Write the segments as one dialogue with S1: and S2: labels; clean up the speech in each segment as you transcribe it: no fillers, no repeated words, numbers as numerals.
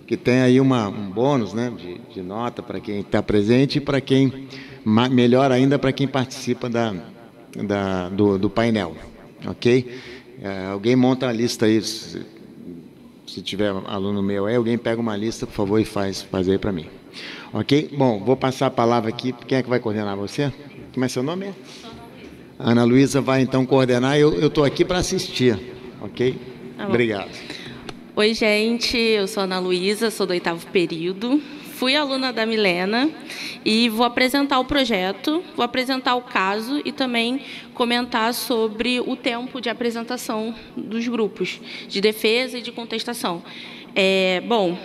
S1: que tem aí um bônus, né, de nota para quem está presente e para quem, melhor ainda, para quem participa do painel, ok? Alguém monta a lista aí, se tiver aluno meu aí, alguém pega uma lista, por favor, e faz aí para mim. Ok? Bom, vou passar a palavra aqui. Quem é que vai coordenar você? Como é seu nome? Ana Luísa vai então coordenar. Eu estou aqui para assistir, ok?
S2: Tá.
S1: Obrigado.
S2: Oi, gente, eu sou Ana Luísa, sou do 8º período. Fui aluna da Milena e vou apresentar o projeto, vou apresentar o caso e também comentar sobre o tempo de apresentação dos grupos de defesa e de contestação. Bom,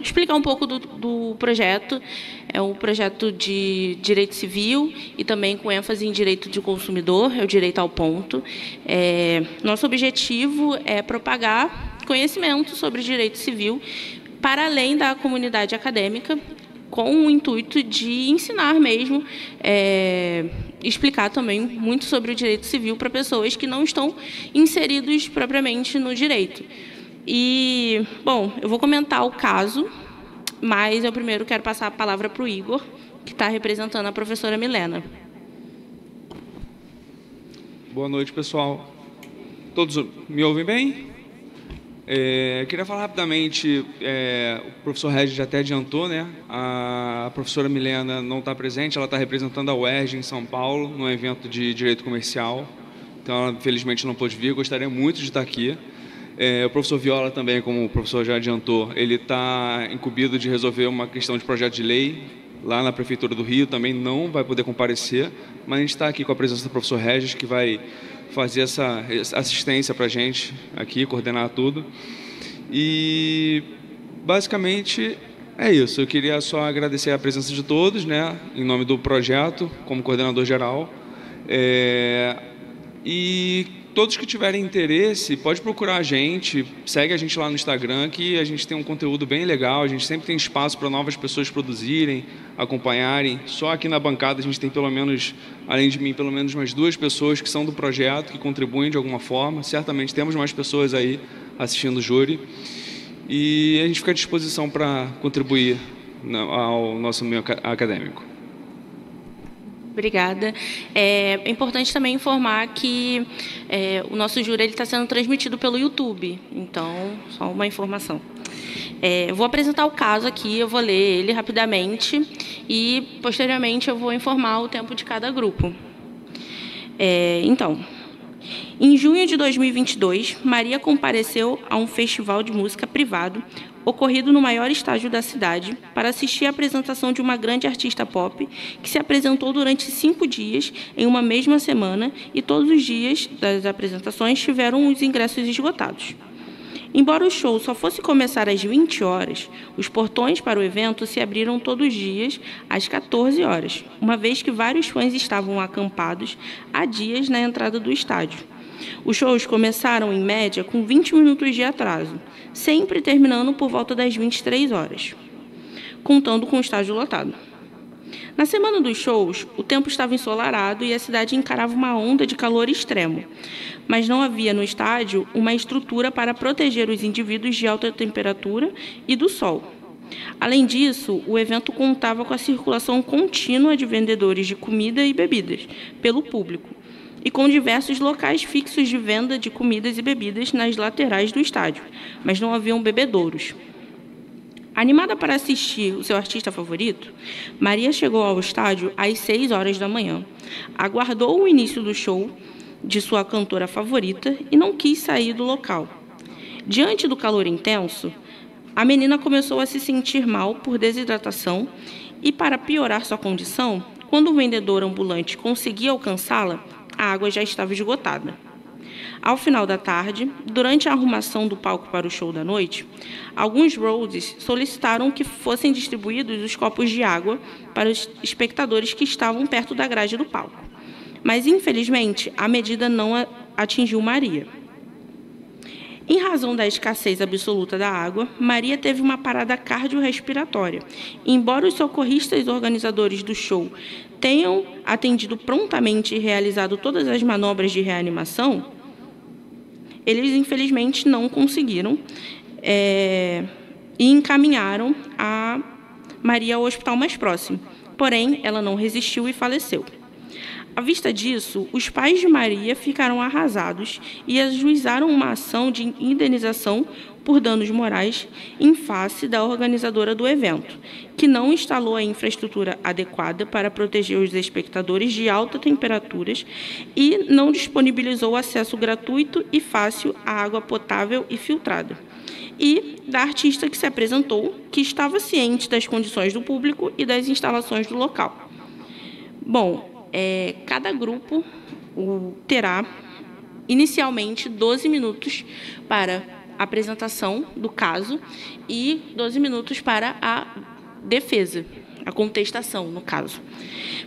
S2: explicar um pouco do projeto. É um projeto de direito civil e também com ênfase em direito do consumidor, é o direito ao ponto. Nosso objetivo é propagar conhecimento sobre direito civil para além da comunidade acadêmica, com o intuito de ensinar mesmo, explicar também muito sobre o direito civil para pessoas que não estão inseridos propriamente no direito. E, bom, eu vou comentar o caso, mas eu primeiro quero passar a palavra para o Igor, que está representando a professora Milena.
S3: Boa noite, pessoal. Todos me ouvem bem? Queria falar rapidamente, o professor Regis já até adiantou, né? A professora Milena não está presente, ela está representando a UERJ em São Paulo, num evento de direito comercial. Então, ela, infelizmente, não pôde vir, gostaria muito de estar aqui. O professor Viola também, como o professor já adiantou, ele está incumbido de resolver uma questão de projeto de lei lá na Prefeitura do Rio, também não vai poder comparecer, mas a gente está aqui com a presença do professor Regis, que vai fazer essa assistência para a gente aqui, coordenar tudo. E, basicamente, é isso. Eu queria só agradecer a presença de todos, né, em nome do projeto, como coordenador geral. E todos que tiverem interesse, pode procurar a gente, segue a gente lá no Instagram, que a gente tem um conteúdo bem legal, a gente sempre tem espaço para novas pessoas produzirem, acompanharem. Só aqui na bancada a gente tem pelo menos, além de mim, pelo menos umas 2 pessoas que são do projeto, que contribuem de alguma forma. Certamente temos mais pessoas aí assistindo o júri. E a gente fica à disposição para contribuir ao nosso meio acadêmico.
S2: Obrigada. É importante também informar que o nosso júri está sendo transmitido pelo YouTube. Então, só uma informação. Eu vou apresentar o caso aqui, eu vou ler ele rapidamente e, posteriormente, eu vou informar o tempo de cada grupo. Então, em junho de 2022, Maria compareceu a um festival de música privado ocorrido no maior estádio da cidade para assistir à apresentação de uma grande artista pop que se apresentou durante 5 dias em uma mesma semana e todos os dias das apresentações tiveram os ingressos esgotados. Embora o show só fosse começar às 20 horas, os portões para o evento se abriram todos os dias às 14 horas, uma vez que vários fãs estavam acampados há dias na entrada do estádio. Os shows começaram, em média, com 20 minutos de atraso, sempre terminando por volta das 23 horas, contando com o estádio lotado. Na semana dos shows, o tempo estava ensolarado e a cidade encarava uma onda de calor extremo, mas não havia no estádio uma estrutura para proteger os indivíduos de alta temperatura e do sol. Além disso, o evento contava com a circulação contínua de vendedores de comida e bebidas pelo público, e com diversos locais fixos de venda de comidas e bebidas nas laterais do estádio, mas não haviam bebedouros. Animada para assistir o seu artista favorito, Maria chegou ao estádio às 6 horas da manhã, aguardou o início do show de sua cantora favorita e não quis sair do local. Diante do calor intenso, a menina começou a se sentir mal por desidratação e, para piorar sua condição, quando o vendedor ambulante conseguia alcançá-la, a água já estava esgotada. Ao final da tarde, durante a arrumação do palco para o show da noite, alguns roadies solicitaram que fossem distribuídos os copos de água para os espectadores que estavam perto da grade do palco. Mas, infelizmente, a medida não atingiu Maria. Em razão da escassez absoluta da água, Maria teve uma parada cardiorrespiratória. Embora os socorristas organizadores do show tenham atendido prontamente e realizado todas as manobras de reanimação, eles, infelizmente, não conseguiram e encaminharam a Maria ao hospital mais próximo. Porém, ela não resistiu e faleceu. À vista disso, os pais de Maria ficaram arrasados e ajuizaram uma ação de indenização por danos morais em face da organizadora do evento, que não instalou a infraestrutura adequada para proteger os espectadores de altas temperaturas e não disponibilizou acesso gratuito e fácil à água potável e filtrada. E da artista que se apresentou, que estava ciente das condições do público e das instalações do local. Bom, cada grupo terá inicialmente 12 minutos para a apresentação do caso e 12 minutos para a defesa, a contestação, no caso.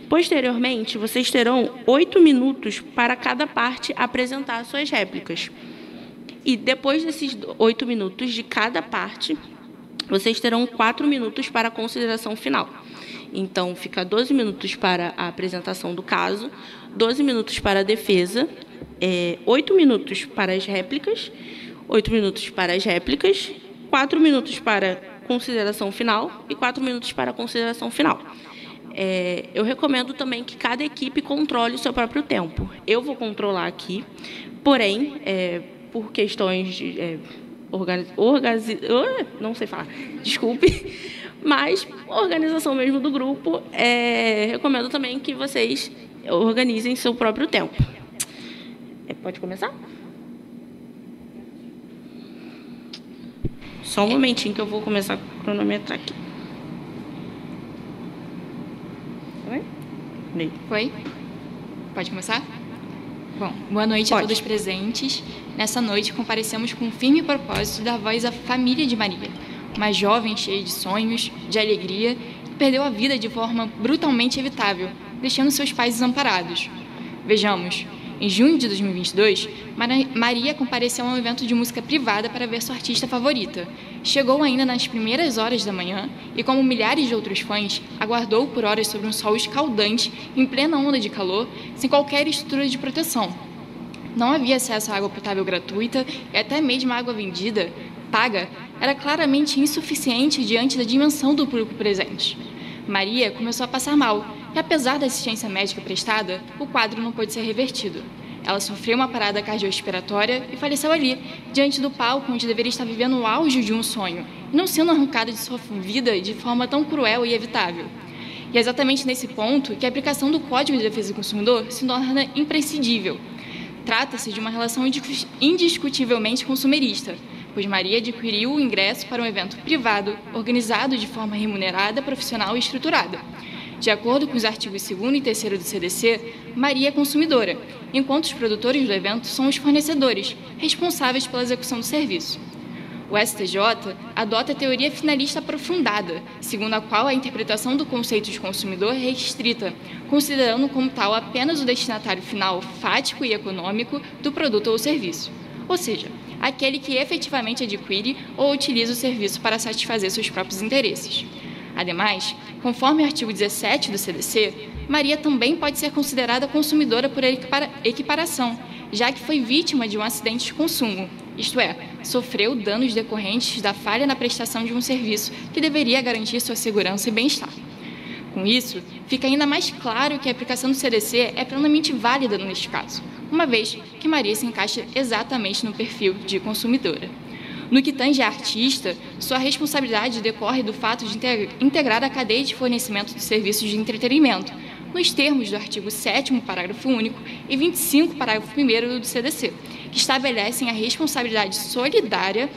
S2: Posteriormente, vocês terão 8 minutos para cada parte apresentar suas réplicas. E depois desses 8 minutos de cada parte, vocês terão 4 minutos para a consideração final. Então, fica 12 minutos para a apresentação do caso, 12 minutos para a defesa, 8 minutos para as réplicas, 8 minutos para as réplicas, 4 minutos para consideração final e 4 minutos para a consideração final. Eu recomendo também que cada equipe controle o seu próprio tempo. Eu vou controlar aqui, porém, por questões de não sei falar, desculpe, mas organização mesmo do grupo, recomendo também que vocês organizem seu próprio tempo. Pode começar? Só um momentinho que eu vou começar a cronometrar aqui.
S4: Foi? Pode começar? Bom, boa noite a todos presentes. Nessa noite, comparecemos com um firme propósito de dar voz à família de Maria, uma jovem cheia de sonhos, de alegria, que perdeu a vida de forma brutalmente evitável, deixando seus pais desamparados. Vejamos, em junho de 2022, Maria compareceu a um evento de música privada para ver sua artista favorita. Chegou ainda nas primeiras horas da manhã e, como milhares de outros fãs, aguardou por horas sob um sol escaldante, em plena onda de calor, sem qualquer estrutura de proteção. Não havia acesso à água potável gratuita e até mesmo a água vendida, paga, era claramente insuficiente diante da dimensão do público presente. Maria começou a passar mal e, apesar da assistência médica prestada, o quadro não pôde ser revertido. Ela sofreu uma parada cardiorrespiratória e faleceu ali, diante do palco onde deveria estar vivendo o auge de um sonho, e não sendo arrancada de sua vida de forma tão cruel e evitável. E é exatamente nesse ponto que a aplicação do Código de Defesa do Consumidor se torna imprescindível. Trata-se de uma relação indiscutivelmente consumerista, pois Maria adquiriu o ingresso para um evento privado, organizado de forma remunerada, profissional e estruturada. De acordo com os artigos 2º e 3º do CDC, Maria é consumidora, enquanto os produtores do evento são os fornecedores, responsáveis pela execução do serviço. O STJ adota a teoria finalista aprofundada, segundo a qual a interpretação do conceito de consumidor é restrita, considerando como tal apenas o destinatário final fático e econômico do produto ou serviço, ou seja, aquele que efetivamente adquire ou utiliza o serviço para satisfazer seus próprios interesses. Ademais, conforme o artigo 17 do CDC, Maria também pode ser considerada consumidora por equiparação, já que foi vítima de um acidente de consumo, isto é, sofreu danos decorrentes da falha na prestação de um serviço que deveria garantir sua segurança e bem-estar. Com isso, fica ainda mais claro que a aplicação do CDC é plenamente válida neste caso, uma vez que Maria se encaixa exatamente no perfil de consumidora. No que tange a artista, sua responsabilidade decorre do fato de integrar a cadeia de fornecimento de serviços de entretenimento, nos termos do artigo 7º, parágrafo único, e 25º, parágrafo 1º do CDC, que estabelecem a responsabilidade solidária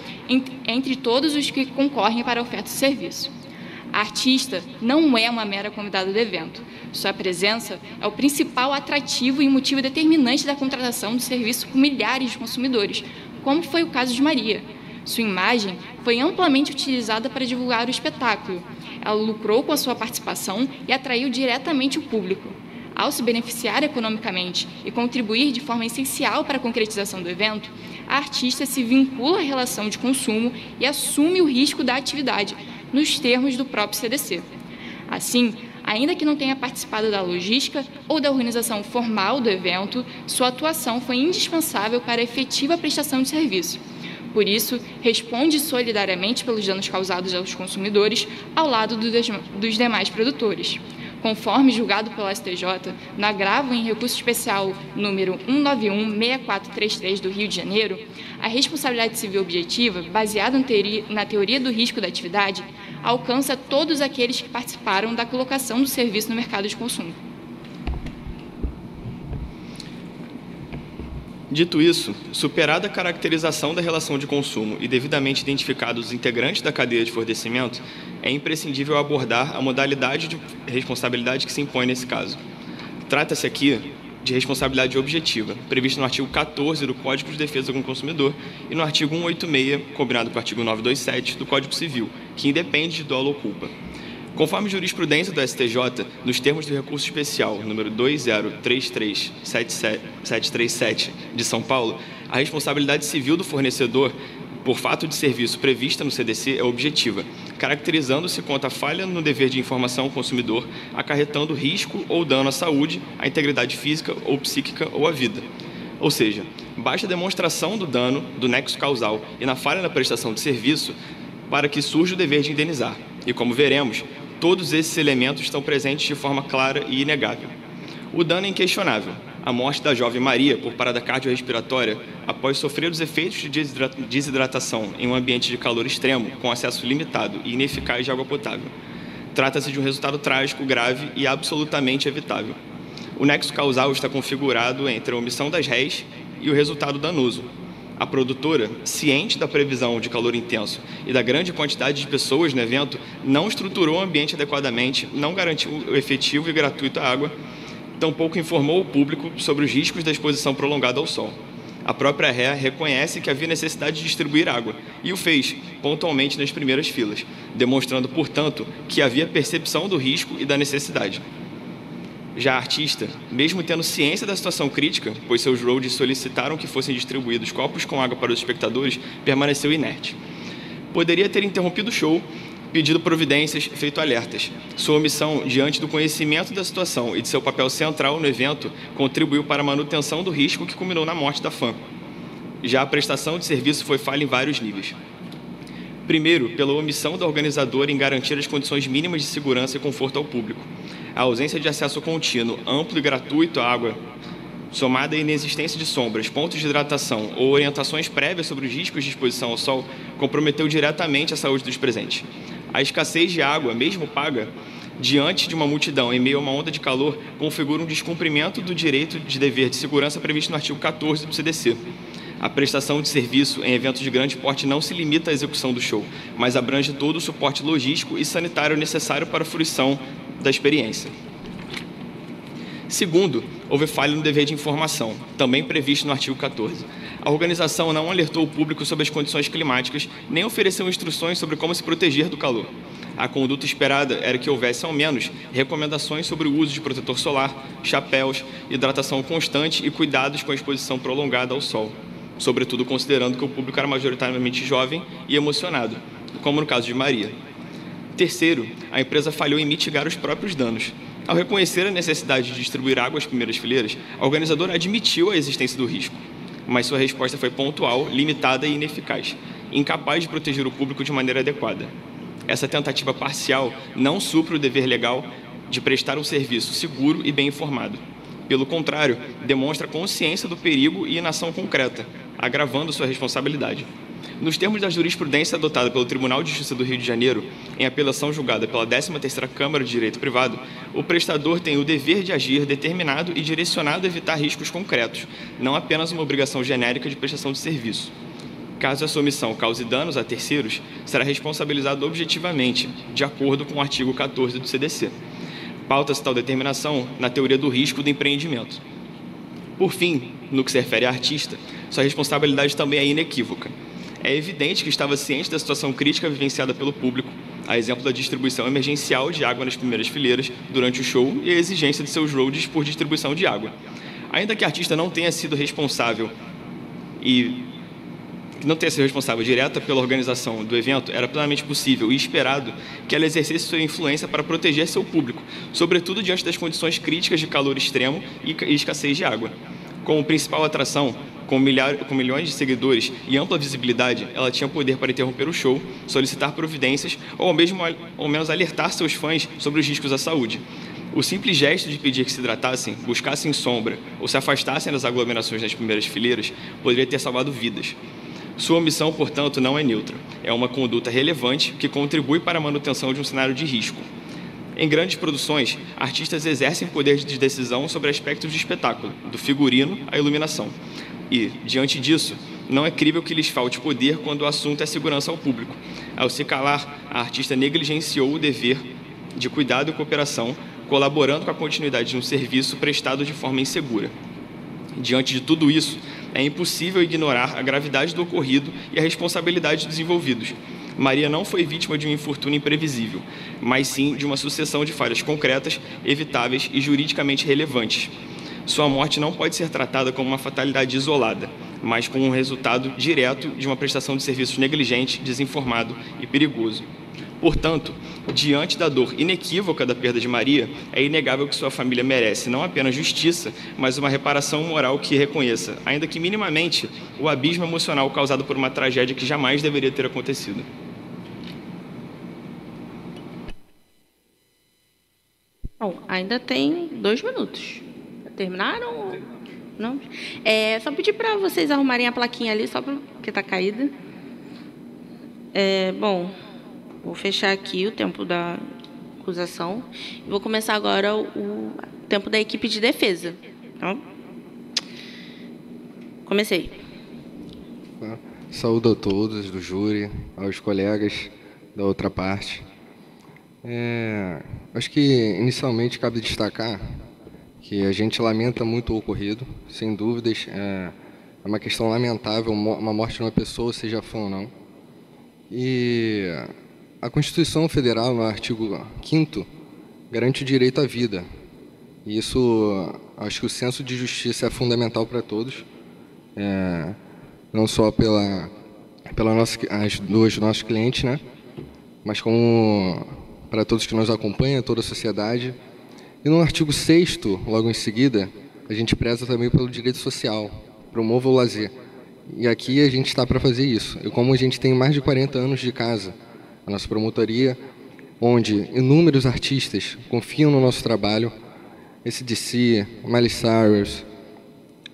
S4: entre todos os que concorrem para a oferta de serviço. A artista não é uma mera convidada do evento. Sua presença é o principal atrativo e motivo determinante da contratação do serviço por milhares de consumidores, como foi o caso de Maria. Sua imagem foi amplamente utilizada para divulgar o espetáculo. Ela lucrou com a sua participação e atraiu diretamente o público. Ao se beneficiar economicamente e contribuir de forma essencial para a concretização do evento, a artista se vincula à relação de consumo e assume o risco da atividade, nos termos do próprio CDC. Assim, ainda que não tenha participado da logística ou da organização formal do evento, sua atuação foi indispensável para a efetiva prestação de serviço. Por isso, responde solidariamente pelos danos causados aos consumidores ao lado dos demais produtores. Conforme julgado pelo STJ, no agravo em recurso especial número 191-6433 do Rio de Janeiro, a responsabilidade civil objetiva, baseada na teoria do risco da atividade, alcança todos aqueles que participaram da colocação do serviço no mercado de consumo.
S5: Dito isso, superada a caracterização da relação de consumo e devidamente identificados os integrantes da cadeia de fornecimento, é imprescindível abordar a modalidade de responsabilidade que se impõe nesse caso. Trata-se aqui de responsabilidade objetiva, prevista no artigo 14 do Código de Defesa do Consumidor e no artigo 186, combinado com o artigo 927 do Código Civil, que independe de dolo ou culpa. Conforme jurisprudência do STJ, nos termos do recurso especial número 2033737 de São Paulo, a responsabilidade civil do fornecedor por fato de serviço prevista no CDC é objetiva, caracterizando-se quanto à falha no dever de informação ao consumidor, acarretando risco ou dano à saúde, à integridade física ou psíquica ou à vida. Ou seja, basta a demonstração do dano, do nexo causal e na falha na prestação de serviço para que surja o dever de indenizar. E como veremos, todos esses elementos estão presentes de forma clara e inegável. O dano é inquestionável. A morte da jovem Maria por parada cardiorrespiratória após sofrer os efeitos de desidratação em um ambiente de calor extremo com acesso limitado e ineficaz de água potável. Trata-se de um resultado trágico, grave e absolutamente evitável. O nexo causal está configurado entre a omissão das réis e o resultado danoso. A produtora, ciente da previsão de calor intenso e da grande quantidade de pessoas no evento, não estruturou o ambiente adequadamente, não garantiu o efetivo e gratuito à água, tampouco informou o público sobre os riscos da exposição prolongada ao sol. A própria ré reconhece que havia necessidade de distribuir água e o fez, pontualmente nas primeiras filas, demonstrando, portanto, que havia percepção do risco e da necessidade. Já a artista, mesmo tendo ciência da situação crítica, pois seus roadies solicitaram que fossem distribuídos copos com água para os espectadores, permaneceu inerte. Poderia ter interrompido o show, pedido providências, feito alertas. Sua omissão, diante do conhecimento da situação e de seu papel central no evento, contribuiu para a manutenção do risco que culminou na morte da fã. Já a prestação de serviço foi falha em vários níveis. Primeiro, pela omissão da organizadora em garantir as condições mínimas de segurança e conforto ao público. A ausência de acesso contínuo, amplo e gratuito à água, somada à inexistência de sombras, pontos de hidratação ou orientações prévias sobre os riscos de exposição ao sol, comprometeu diretamente a saúde dos presentes. A escassez de água, mesmo paga, diante de uma multidão em meio a uma onda de calor, configura um descumprimento do direito de dever de segurança previsto no artigo 14 do CDC. A prestação de serviço em eventos de grande porte não se limita à execução do show, mas abrange todo o suporte logístico e sanitário necessário para a fruição da experiência. Segundo, houve falha no dever de informação, também previsto no artigo 14. A organização não alertou o público sobre as condições climáticas, nem ofereceu instruções sobre como se proteger do calor. A conduta esperada era que houvesse, ao menos, recomendações sobre o uso de protetor solar, chapéus, hidratação constante e cuidados com a exposição prolongada ao sol, sobretudo considerando que o público era majoritariamente jovem e emocionado, como no caso de Maria. Terceiro, a empresa falhou em mitigar os próprios danos. Ao reconhecer a necessidade de distribuir água às primeiras fileiras, a organizadora admitiu a existência do risco, mas sua resposta foi pontual, limitada e ineficaz, incapaz de proteger o público de maneira adequada. Essa tentativa parcial não supre o dever legal de prestar um serviço seguro e bem informado. Pelo contrário, demonstra consciência do perigo e inação concreta, agravando sua responsabilidade. Nos termos da jurisprudência adotada pelo Tribunal de Justiça do Rio de Janeiro, em apelação julgada pela 13ª Câmara de Direito Privado, o prestador tem o dever de agir determinado e direcionado a evitar riscos concretos, não apenas uma obrigação genérica de prestação de serviço. Caso essa omissão cause danos a terceiros, será responsabilizado objetivamente, de acordo com o artigo 14 do CDC. Pauta-se tal determinação na teoria do risco do empreendimento. Por fim, no que se refere à artista, sua responsabilidade também é inequívoca. É evidente que estava ciente da situação crítica vivenciada pelo público, a exemplo da distribuição emergencial de água nas primeiras fileiras durante o show e a exigência de seus roadies por distribuição de água. Ainda que a artista não tenha sido responsável direta pela organização do evento, era plenamente possível e esperado que ela exercesse sua influência para proteger seu público, sobretudo diante das condições críticas de calor extremo e escassez de água. Como principal atração, Com milhões de seguidores e ampla visibilidade, ela tinha poder para interromper o show, solicitar providências ou ao menos alertar seus fãs sobre os riscos à saúde. O simples gesto de pedir que se hidratassem, buscassem sombra ou se afastassem das aglomerações nas primeiras fileiras poderia ter salvado vidas. Sua omissão, portanto, não é neutra. É uma conduta relevante que contribui para a manutenção de um cenário de risco. Em grandes produções, artistas exercem poder de decisão sobre aspectos de espetáculo, do figurino à iluminação. E, diante disso, não é crível que lhes falte poder quando o assunto é segurança ao público. Ao se calar, a artista negligenciou o dever de cuidado e cooperação, colaborando com a continuidade de um serviço prestado de forma insegura. Diante de tudo isso, é impossível ignorar a gravidade do ocorrido e a responsabilidade dos envolvidos. Maria não foi vítima de um infortúnio imprevisível, mas sim de uma sucessão de falhas concretas, evitáveis e juridicamente relevantes. Sua morte não pode ser tratada como uma fatalidade isolada, mas como um resultado direto de uma prestação de serviços negligente, desinformado e perigoso. Portanto, diante da dor inequívoca da perda de Maria, é inegável que sua família merece não apenas justiça, mas uma reparação moral que reconheça, ainda que minimamente, o abismo emocional causado por uma tragédia que jamais deveria ter acontecido.
S2: Bom, ainda tem 2 minutos. Terminaram? Não? Só pedir para vocês arrumarem a plaquinha ali, só porque está caída. Bom, vou fechar aqui o tempo da acusação. Vou começar agora o tempo da equipe de defesa. Então, comecei.
S6: Saúdo a todos do júri, aos colegas da outra parte. Acho que, inicialmente, cabe destacar que a gente lamenta muito o ocorrido, sem dúvidas. É uma questão lamentável, uma morte de uma pessoa, seja fã ou não. E a Constituição Federal, no artigo 5º, garante o direito à vida. E isso, acho que o senso de justiça é fundamental para todos, não só as duas nossos clientes, né? Mas como para todos que nos acompanham, toda a sociedade. E no artigo 6º, logo em seguida, a gente preza também pelo direito social, promova o lazer. E aqui a gente está para fazer isso. E como a gente tem mais de 40 anos de casa, a nossa promotoria, onde inúmeros artistas confiam no nosso trabalho, AC/DC, Miley Cyrus,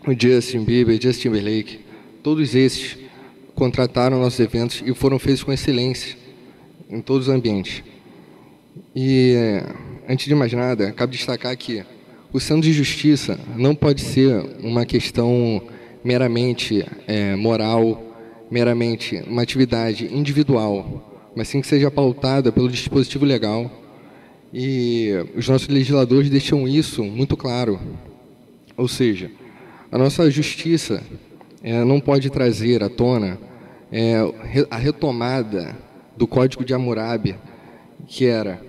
S6: o Justin Bieber, Justin Timberlake, todos esses contrataram nossos eventos e foram feitos com excelência em todos os ambientes. E, antes de mais nada, cabe destacar que o senso de justiça não pode ser uma questão meramente moral, meramente uma atividade individual, mas sim que seja pautada pelo dispositivo legal. E os nossos legisladores deixam isso muito claro. Ou seja, a nossa justiça não pode trazer à tona a retomada do Código de Hammurabi, que era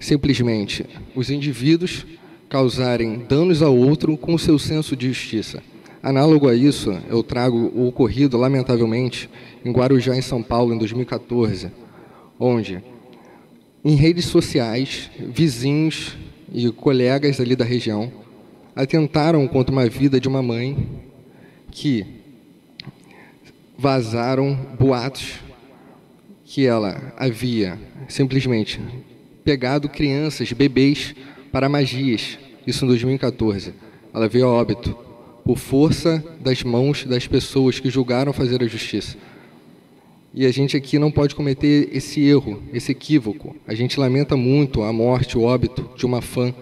S6: simplesmente os indivíduos causarem danos ao outro com o seu senso de justiça. Análogo a isso, eu trago o ocorrido, lamentavelmente, em Guarujá, em São Paulo, em 2014, onde, em redes sociais, vizinhos e colegas ali da região atentaram contra uma vida de uma mãe que vazaram boatos que ela havia simplesmente pegado crianças, bebês, para magias. Isso em 2014. Ela veio a óbito por força das mãos das pessoas que julgaram fazer a justiça. E a gente aqui não pode cometer esse erro, esse equívoco. A gente lamenta muito a morte, o óbito de uma fã,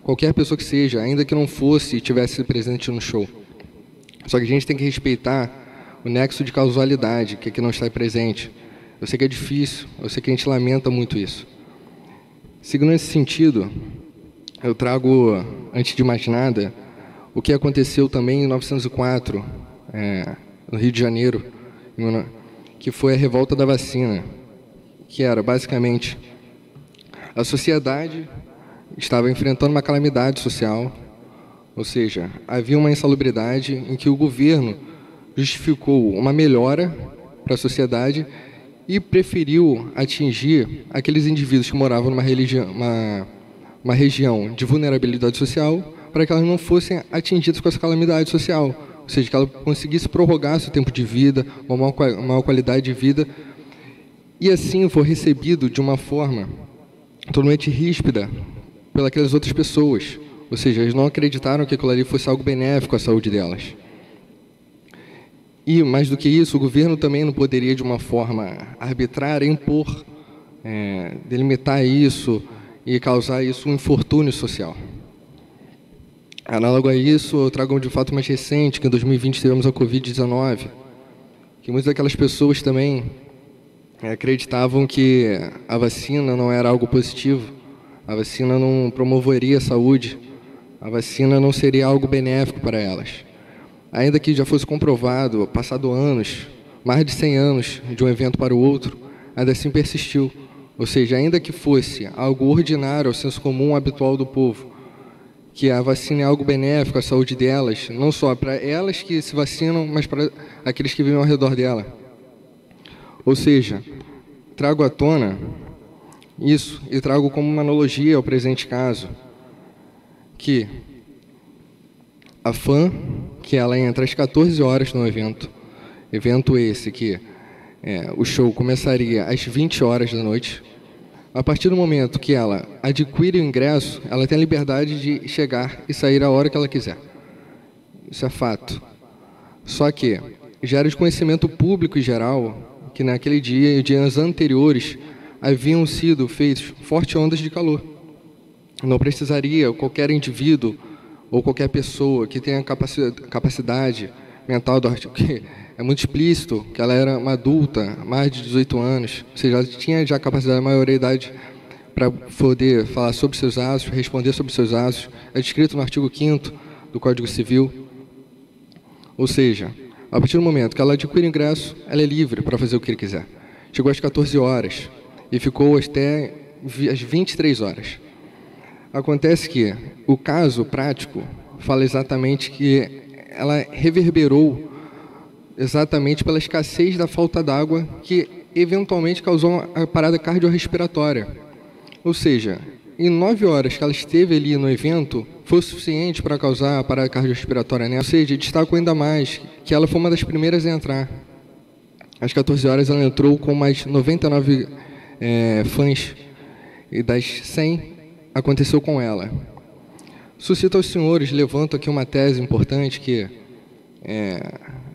S6: qualquer pessoa que seja, ainda que não fosse e tivesse presente no show. Só que a gente tem que respeitar o nexo de causalidade, que aqui não está presente. Eu sei que é difícil, eu sei que a gente lamenta muito isso. Seguindo nesse sentido, eu trago, antes de mais nada, o que aconteceu também em 1904, no Rio de Janeiro, que foi a revolta da vacina, que era, basicamente, a sociedade estava enfrentando uma calamidade social, ou seja, havia uma insalubridade em que o governo justificou uma melhora para a sociedade e preferiu atingir aqueles indivíduos que moravam numa região de vulnerabilidade social para que elas não fossem atingidas com essa calamidade social. Ou seja, que ela conseguisse prorrogar seu tempo de vida, uma maior qualidade de vida, e assim for recebido de uma forma totalmente ríspida pelas outras pessoas. Ou seja, eles não acreditaram que aquilo ali fosse algo benéfico à saúde delas. E, mais do que isso, o governo também não poderia, de uma forma arbitrária, impor, delimitar isso e causar isso um infortúnio social. Análogo a isso, eu trago de fato mais recente, que em 2020 tivemos a Covid-19, que muitas daquelas pessoas também acreditavam que a vacina não era algo positivo, a vacina não promoveria a saúde, a vacina não seria algo benéfico para elas. Ainda que já fosse comprovado, passado anos, mais de 100 anos de um evento para o outro, ainda assim persistiu. Ou seja, ainda que fosse algo ordinário ao senso comum habitual do povo, que a vacina é algo benéfico à saúde delas, não só para elas que se vacinam, mas para aqueles que vivem ao redor dela. Ou seja, trago à tona isso e trago como uma analogia ao presente caso, que a FAM, que ela entra às 14 horas no evento esse que o show começaria às 20 horas da noite. A partir do momento que ela adquire o ingresso, ela tem a liberdade de chegar e sair a hora que ela quiser. Isso é fato. Só que gera desconhecimento público em geral que naquele dia e dias anteriores haviam sido feitas fortes ondas de calor. Não precisaria qualquer indivíduo ou qualquer pessoa que tenha capacidade mental, que é muito explícito que ela era uma adulta, mais de 18 anos, ou seja, ela tinha já capacidade de maioridade para poder falar sobre seus atos, responder sobre seus atos. É descrito no artigo 5º do Código Civil. Ou seja, a partir do momento que ela adquire o ingresso, ela é livre para fazer o que ele quiser. Chegou às 14 horas e ficou até às 23 horas. Acontece que o caso prático fala exatamente que ela reverberou exatamente pela escassez da falta d'água que eventualmente causou a parada cardiorrespiratória. Ou seja, em 9 horas que ela esteve ali no evento, foi o suficiente para causar a parada cardiorrespiratória nela. Ou seja, destaco ainda mais que ela foi uma das primeiras a entrar. Às 14 horas ela entrou com mais 99 fãs, e das 100 aconteceu com ela. Suscito aos senhores, levanto aqui uma tese importante que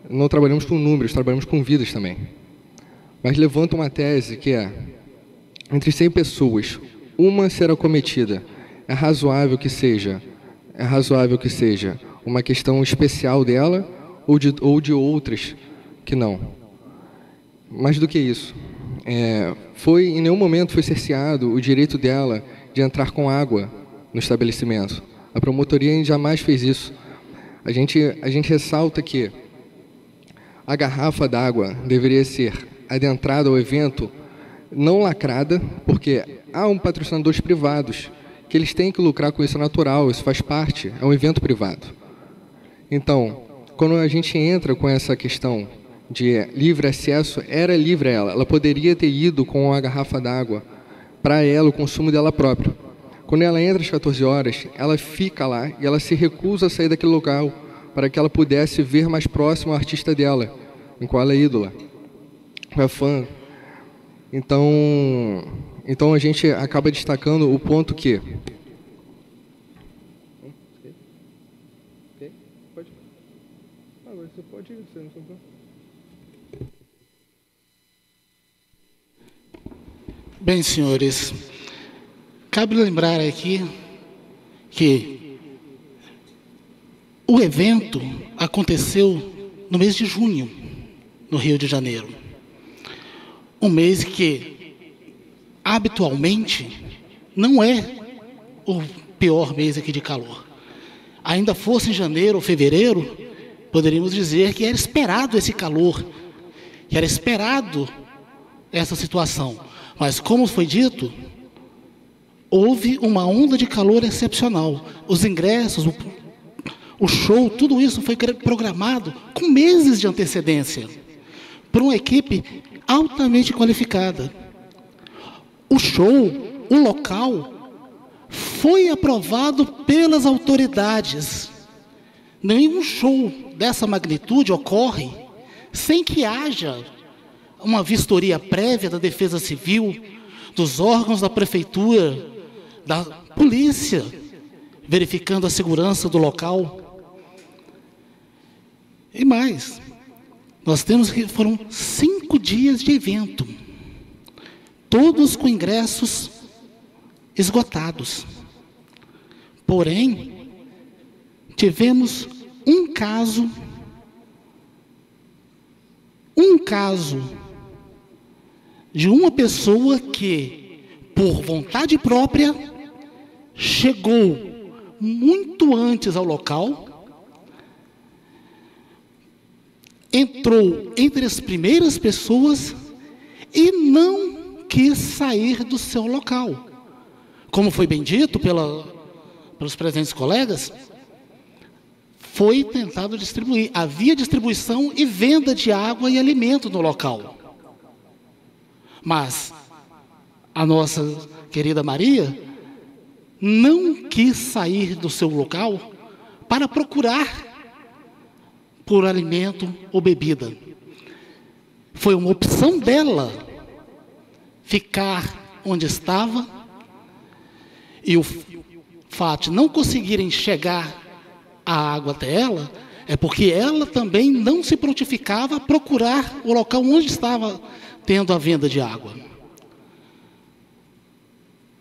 S6: não trabalhamos com números, trabalhamos com vidas também. Mas levanto uma tese que entre 100 pessoas, uma será cometida. É razoável que seja uma questão especial dela ou de outras que não. Mais do que isso, em nenhum momento foi cerceado o direito dela de entrar com água no estabelecimento. A promotoria jamais fez isso. A gente ressalta que a garrafa d'água deveria ser adentrada ao evento não lacrada, porque há patrocinadores privados que eles têm que lucrar com isso, natural, isso faz parte, é um evento privado. Então, quando a gente entra com essa questão de livre acesso, era livre ela poderia ter ido com a garrafa d'água para ela, o consumo dela própria. Quando ela entra às 14 horas, ela fica lá e ela se recusa a sair daquele local para que ela pudesse ver mais próximo o artista dela, em qual ela é ídola, é fã. Então a gente acaba destacando o ponto que... Você pode ir, você não sobrou.
S7: Bem, senhores, cabe lembrar aqui que o evento aconteceu no mês de junho, no Rio de Janeiro. Um mês que, habitualmente, não é o pior mês aqui de calor. Ainda fosse em janeiro ou fevereiro, poderíamos dizer que era esperado esse calor, que era esperado essa situação. Mas, como foi dito, houve uma onda de calor excepcional. Os ingressos, o show, tudo isso foi programado com meses de antecedência, por uma equipe altamente qualificada. O show, o local, foi aprovado pelas autoridades Nenhum show dessa magnitude ocorre sem que haja uma vistoria prévia da Defesa Civil, dos órgãos da Prefeitura, da Polícia, verificando a segurança do local. E mais, nós temos que foram 5 dias de evento, todos com ingressos esgotados. Porém, tivemos um caso de uma pessoa que, por vontade própria, chegou muito antes ao local, entrou entre as primeiras pessoas e não quis sair do seu local. Como foi bem dito pelos presentes colegas, foi tentado distribuir. Havia distribuição e venda de água e alimento no local. Mas a nossa querida Maria não quis sair do seu local para procurar por alimento ou bebida. Foi uma opção dela ficar onde estava, e o fato de não conseguirem chegar a água até ela, é porque ela também não se prontificava a procurar o local onde estava tendo a venda de água.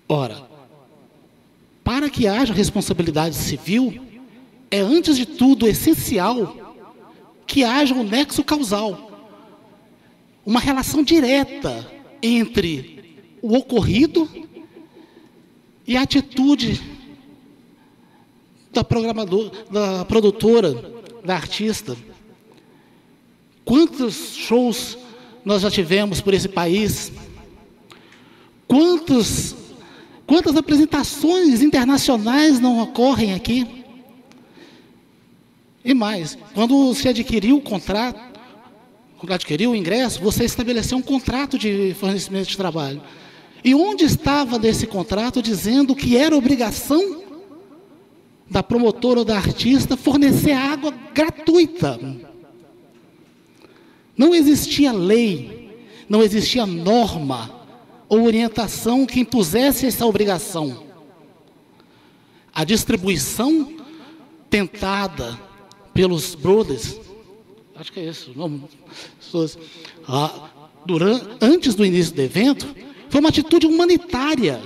S7: Ora, para que haja responsabilidade civil, é antes de tudo essencial que haja um nexo causal, uma relação direta entre o ocorrido e a atitude da produtora, da artista. Quantos shows nós já tivemos por esse país? Quantas apresentações internacionais não ocorrem aqui? E mais, quando se adquiriu o contrato, quando adquiriu o ingresso, você estabeleceu um contrato de fornecimento de trabalho. E onde estava nesse contrato dizendo que era obrigação da promotora ou da artista fornecer água gratuita? Não existia lei, não existia norma ou orientação que impusesse essa obrigação. A distribuição tentada pelos brothers, acho que é isso, antes do início do evento, foi uma atitude humanitária,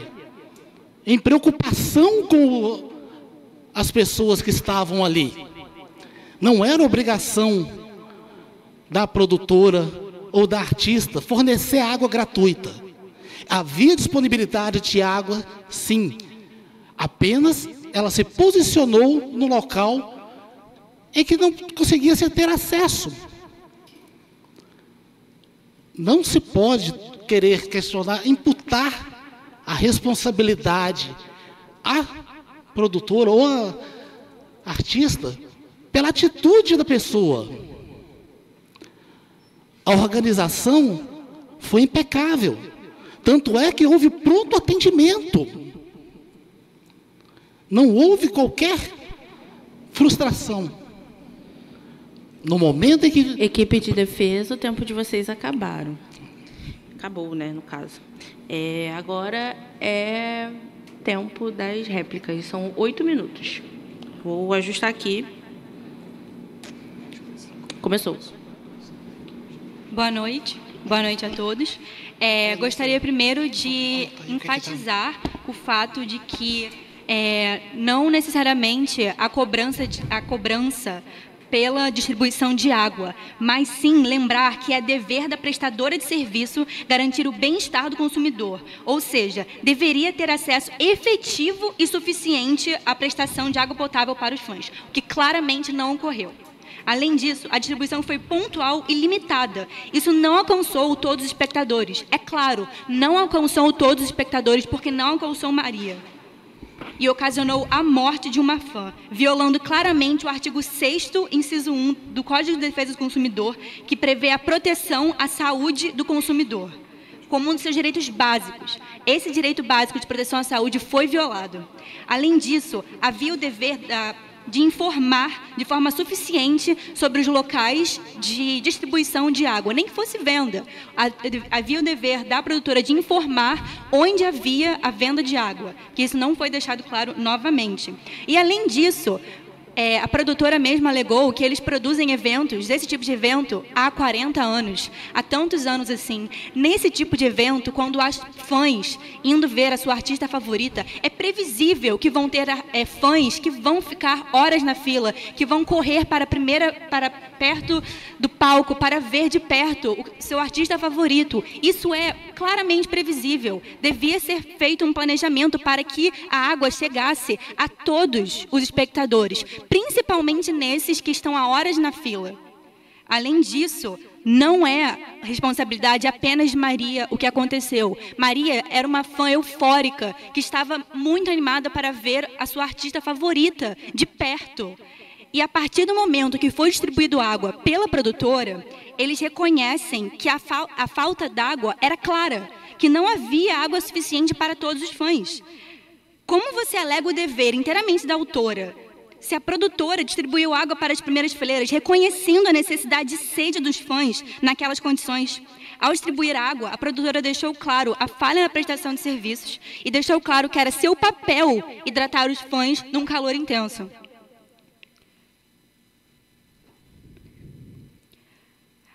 S7: em preocupação com as pessoas que estavam ali. Não era obrigação da produtora ou da artista fornecer água gratuita. Havia disponibilidade de água, sim. Apenas ela se posicionou no local em que não conseguia se ter acesso. Não se pode querer questionar, imputar a responsabilidade à produtora ou à artista pela atitude da pessoa. A organização foi impecável. Tanto é que houve pronto atendimento. Não houve qualquer frustração. No momento em que...
S2: Equipe de defesa, o tempo de vocês acabaram. Acabou, né, no caso. Agora é tempo das réplicas. São 8 minutos. Vou ajustar aqui. Começou.
S8: Boa noite. Boa noite a todos. Gostaria primeiro de enfatizar o fato de que não necessariamente a cobrança pela distribuição de água, mas sim lembrar que é dever da prestadora de serviço garantir o bem-estar do consumidor, ou seja, deveria ter acesso efetivo e suficiente à prestação de água potável para os fãs, o que claramente não ocorreu. Além disso, a distribuição foi pontual e limitada. Isso não alcançou todos os espectadores. É claro, não alcançou todos os espectadores porque não alcançou Maria. E ocasionou a morte de uma fã, violando claramente o artigo 6º, inciso 1, do Código de Defesa do Consumidor, que prevê a proteção à saúde do consumidor, como um dos seus direitos básicos. Esse direito básico de proteção à saúde foi violado. Além disso, havia o dever de informar de forma suficiente sobre os locais de distribuição de água, nem que fosse venda. Havia o dever da produtora de informar onde havia a venda de água, que isso não foi deixado claro novamente. E, além disso, a produtora mesma alegou que eles produzem eventos, esse tipo de evento, há 40 anos, há tantos anos assim. Nesse tipo de evento, quando há fãs indo ver a sua artista favorita, é previsível que vão ter fãs que vão ficar horas na fila, que vão correr para perto do palco para ver de perto o seu artista favorito. Isso é claramente previsível. Devia ser feito um planejamento para que a água chegasse a todos os espectadores, principalmente nesses que estão há horas na fila. Além disso, não é responsabilidade apenas de Maria o que aconteceu. Maria era uma fã eufórica que estava muito animada para ver a sua artista favorita de perto. E a partir do momento que foi distribuído água pela produtora, eles reconhecem que a falta d'água era clara, que não havia água suficiente para todos os fãs. Como você alega o dever inteiramente da autora, se a produtora distribuiu água para as primeiras fileiras, reconhecendo a necessidade de sede dos fãs naquelas condições? Ao distribuir água, a produtora deixou claro a falha na prestação de serviços e deixou claro que era seu papel hidratar os fãs num calor intenso.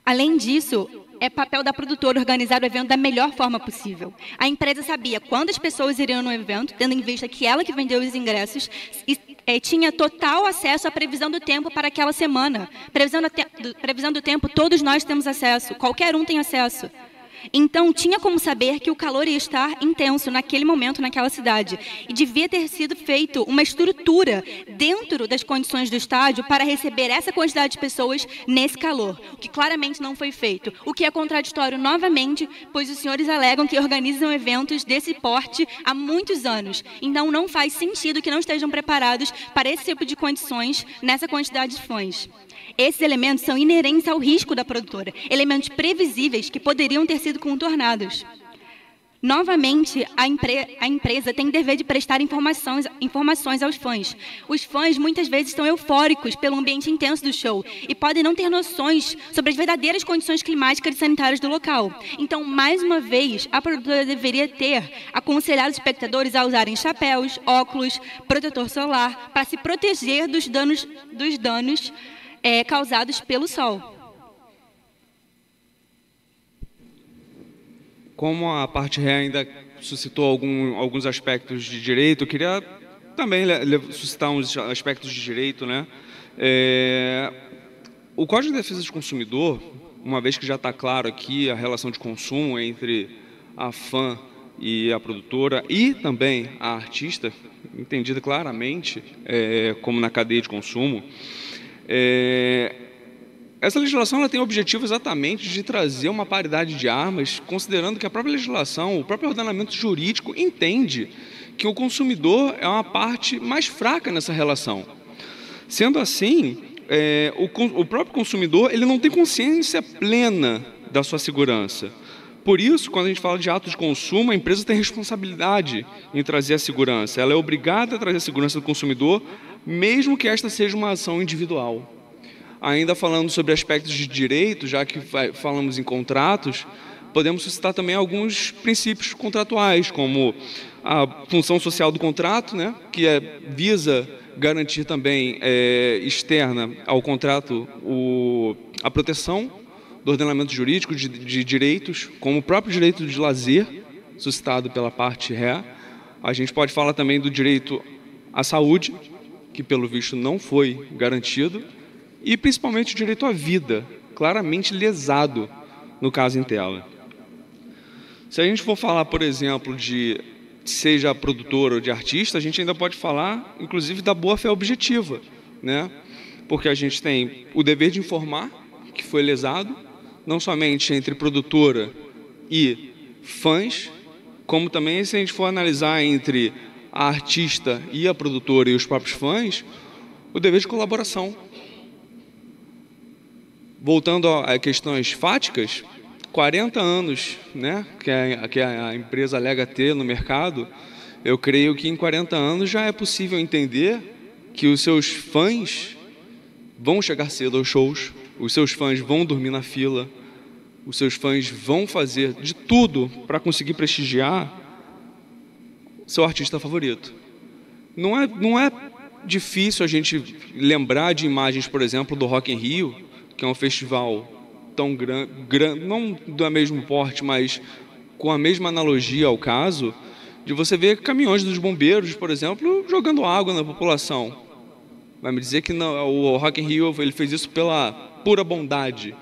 S8: Além disso, é papel da produtora organizar o evento da melhor forma possível. A empresa sabia quantas pessoas iriam no evento, tendo em vista que ela que vendeu os ingressos, e tinha total acesso à previsão do tempo para aquela semana. Previsão do tempo, todos nós temos acesso, qualquer um tem acesso. Então, tinha como saber que o calor ia estar intenso naquele momento, naquela cidade. E devia ter sido feito uma estrutura dentro das condições do estádio para receber essa quantidade de pessoas nesse calor, o que claramente não foi feito. O que é contraditório novamente, pois os senhores alegam que organizam eventos desse porte há muitos anos. Então, não faz sentido que não estejam preparados para esse tipo de condições nessa quantidade de fãs. Esses elementos são inerentes ao risco da produtora, elementos previsíveis que poderiam ter sido contornados. Novamente, a empresa tem dever de prestar informações aos fãs. Os fãs muitas vezes estão eufóricos pelo ambiente intenso do show e podem não ter noções sobre as verdadeiras condições climáticas e sanitárias do local. Então, mais uma vez, a produtora deveria ter aconselhado os espectadores a usarem chapéus, óculos, protetor solar, para se proteger dos danos causados pelo sol.
S3: Como a parte ré ainda suscitou alguns aspectos de direito, eu queria também suscitar uns aspectos de direito, né? O Código de Defesa do Consumidor, uma vez que já está claro aqui a relação de consumo entre a fã e a produtora e também a artista, entendida claramente como na cadeia de consumo, essa legislação ela tem o objetivo exatamente de trazer uma paridade de armas, considerando que a própria legislação, o próprio ordenamento jurídico entende que o consumidor é uma parte mais fraca nessa relação. Sendo assim, o próprio consumidor ele não tem consciência plena da sua segurança. Por isso, quando a gente fala de ato de consumo, a empresa tem responsabilidade em trazer a segurança. Ela é obrigada a trazer a segurança do consumidor, mesmo que esta seja uma ação individual. Ainda falando sobre aspectos de direito, já que falamos em contratos, podemos citar também alguns princípios contratuais, como a função social do contrato, né, que visa garantir também externa ao contrato a proteção do ordenamento jurídico de direitos, como o próprio direito de lazer, suscitado pela parte ré. A gente pode falar também do direito à saúde, que pelo visto não foi garantido, e principalmente o direito à vida, claramente lesado no caso em tela. Se a gente for falar, por exemplo, de seja produtor ou de artista, a gente ainda pode falar, inclusive, da boa-fé objetiva, né? Porque a gente tem o dever de informar que foi lesado, não somente entre produtora e fãs, como também, se a gente for analisar entre a artista e a produtora e os próprios fãs, o dever de colaboração. Voltando a questões fáticas, 40 anos, né, que a empresa alega ter no mercado, eu creio que em 40 anos já é possível entender que os seus fãs vão chegar cedo aos shows, os seus fãs vão dormir na fila, os seus fãs vão fazer de tudo para conseguir prestigiar seu artista favorito. Não é difícil a gente lembrar de imagens, por exemplo, do Rock in Rio, que é um festival tão grande, não do mesmo porte, mas com a mesma analogia ao caso, de você ver caminhões dos bombeiros, por exemplo, jogando água na população. Vai me dizer que não, o Rock in Rio ele fez isso pela pura bondade?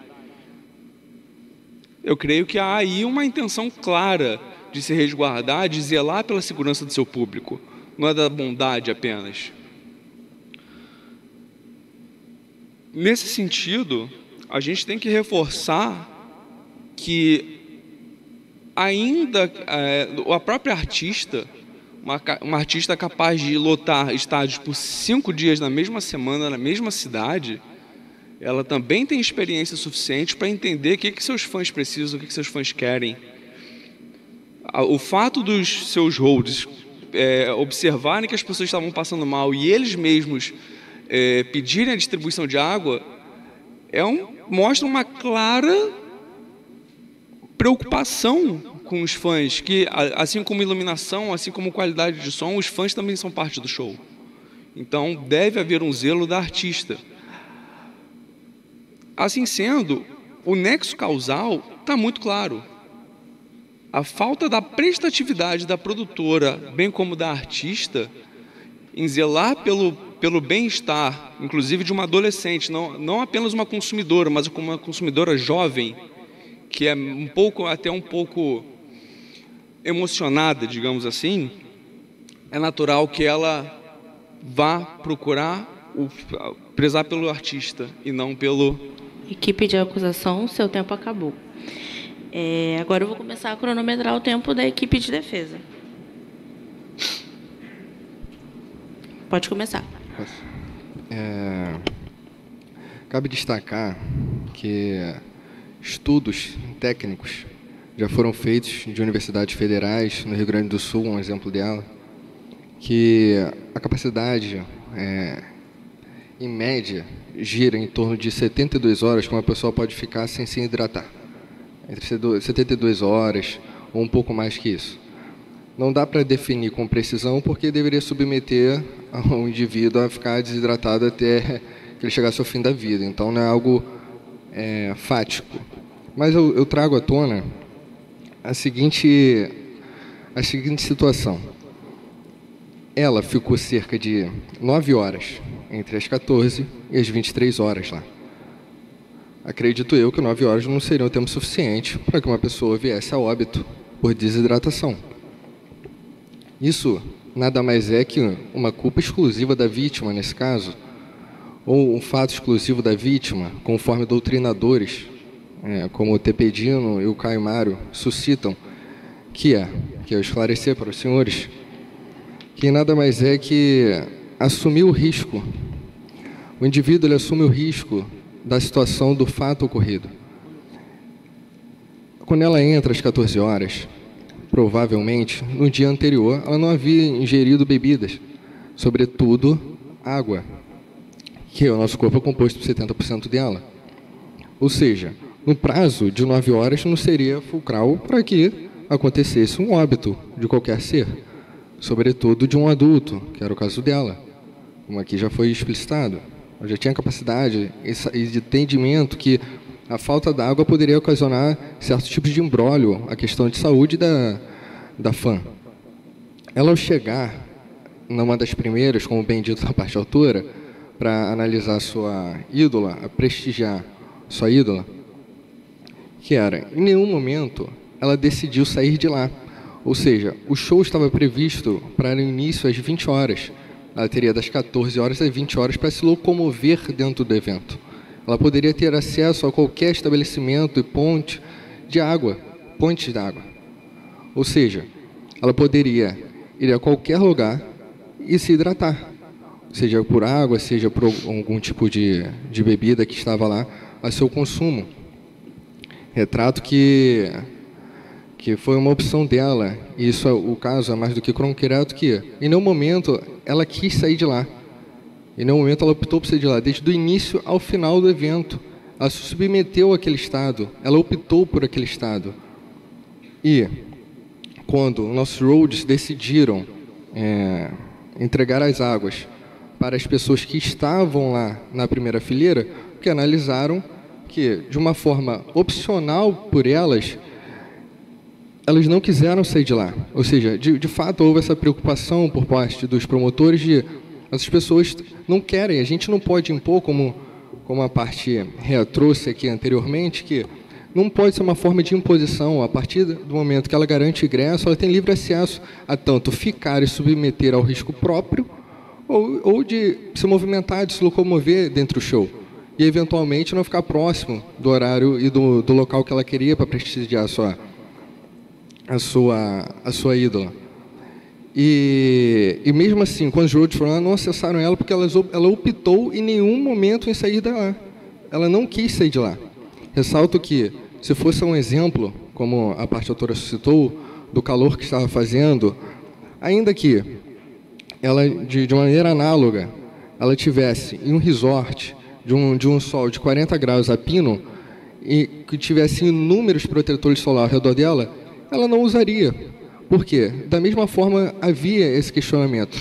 S3: Eu creio que há aí uma intenção clara de se resguardar, de zelar pela segurança do seu público. Não é da bondade apenas. Nesse sentido, a gente tem que reforçar que ainda a própria artista, uma artista capaz de lotar estádios por 5 dias na mesma semana, na mesma cidade, ela também tem experiência suficiente para entender o que seus fãs precisam, o que seus fãs querem. O fato dos seus holds observarem que as pessoas estavam passando mal e eles mesmos pedirem a distribuição de água mostra uma clara preocupação com os fãs, que assim como iluminação, assim como qualidade de som, os fãs também são parte do show. Então deve haver um zelo da artista. Assim sendo, o nexo causal está muito claro. A falta da prestatividade da produtora, bem como da artista, em zelar pelo bem-estar, inclusive de uma adolescente, não apenas uma consumidora, mas como uma consumidora jovem, que é até um pouco emocionada, digamos assim, é natural que ela vá procurar prezar pelo artista e não pelo...
S2: Equipe de acusação, seu tempo acabou. Agora eu vou começar a cronometrar o tempo da equipe de defesa. Pode começar.
S6: Cabe destacar que estudos técnicos já foram feitos de universidades federais, no Rio Grande do Sul, um exemplo dela, que a capacidade, em média, gira em torno de 72 horas que uma pessoa pode ficar sem se hidratar. Entre 72 horas ou um pouco mais que isso. Não dá para definir com precisão, porque deveria submeter o indivíduo a ficar desidratado até que ele chegasse ao fim da vida. Então, não é algo fático. Mas eu trago à tona a seguinte situação. Ela ficou cerca de 9 horas, entre as 14 e as 23 horas lá. Acredito eu que 9 horas não seria um tempo suficiente para que uma pessoa viesse a óbito por desidratação. Isso nada mais é que uma culpa exclusiva da vítima, nesse caso, ou um fato exclusivo da vítima, conforme doutrinadores, como o Tepedino e o Caio Mário suscitam, que eu esclarecer para os senhores, que nada mais é que assumir o risco. O indivíduo ele assume o risco da situação do fato ocorrido. Quando ela entra às 14 horas, provavelmente, no dia anterior, ela não havia ingerido bebidas, sobretudo água, que o nosso corpo é composto por 70% dela. Ou seja, no prazo de 9 horas não seria fulcral para que acontecesse um óbito de qualquer ser, sobretudo de um adulto, que era o caso dela, como aqui já foi explicitado. Eu já tinha capacidade e de entendimento que a falta d'água poderia ocasionar certos tipos de imbróglio, a questão de saúde da fã. Ela, ao chegar numa das primeiras, como bem dito na parte autora, para analisar sua ídola, a prestigiar sua ídola, que era, em nenhum momento, ela decidiu sair de lá. Ou seja, o show estava previsto para o início às 20 horas. Ela teria das 14 horas às 20 horas para se locomover dentro do evento. Ela poderia ter acesso a qualquer estabelecimento e pontes de água. Ou seja, ela poderia ir a qualquer lugar e se hidratar, seja por água, seja por algum tipo de bebida que estava lá a seu consumo. Retrato que foi uma opção dela, e isso o caso é mais do que concreto, que em nenhum momento ela quis sair de lá. Em nenhum momento ela optou por sair de lá, desde o início ao final do evento. Ela se submeteu àquele estado, ela optou por aquele estado. E quando nossos roads decidiram entregar as águas para as pessoas que estavam lá na primeira fileira, que analisaram que, de uma forma opcional por elas não quiseram sair de lá. Ou seja, de fato houve essa preocupação por parte dos promotores de essas pessoas não querem, a gente não pode impor, como a parte trouxe aqui anteriormente, que não pode ser uma forma de imposição. A partir do momento que ela garante ingresso, ela tem livre acesso a tanto ficar e submeter ao risco próprio, ou de se movimentar, de se locomover dentro do show. E, eventualmente, não ficar próximo do horário e do local que ela queria para prestigiar a sua ídola. E mesmo assim, quando os roads foram lá, não acessaram ela porque ela optou em nenhum momento em sair de lá. Ela não quis sair de lá. Ressalto que, se fosse um exemplo, como a parte autora citou, do calor que estava fazendo, ainda que ela, de maneira análoga, ela tivesse em um resort de um sol de 40 graus a pino e que tivesse inúmeros protetores solares ao redor dela, ela não usaria. Por quê? Da mesma forma, havia esse questionamento.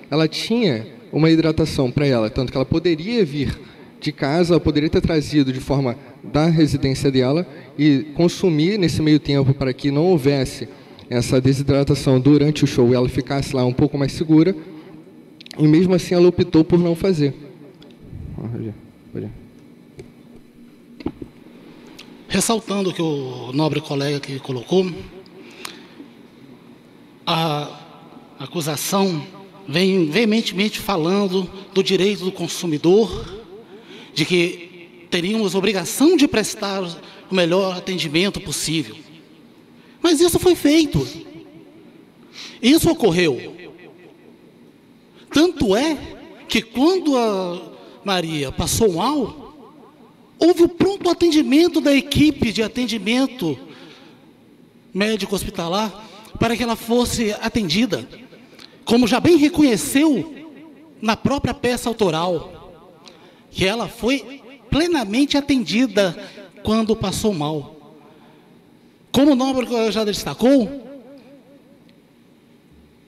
S6: Ela tinha uma hidratação para ela, tanto que ela poderia vir de casa, ela poderia ter trazido de forma da residência dela e consumir nesse meio tempo para que não houvesse essa desidratação durante o show e ela ficasse lá um pouco mais segura, e mesmo assim ela optou por não fazer.
S7: Ressaltando o que o nobre colega aqui colocou, a acusação vem veementemente falando do direito do consumidor, de que teríamos obrigação de prestar o melhor atendimento possível. Mas isso foi feito. Isso ocorreu. Tanto é que quando a Maria passou mal, houve o pronto atendimento da equipe de atendimento médico-hospitalar para que ela fosse atendida, como já bem reconheceu na própria peça autoral, que ela foi plenamente atendida quando passou mal. Como o nobre já destacou,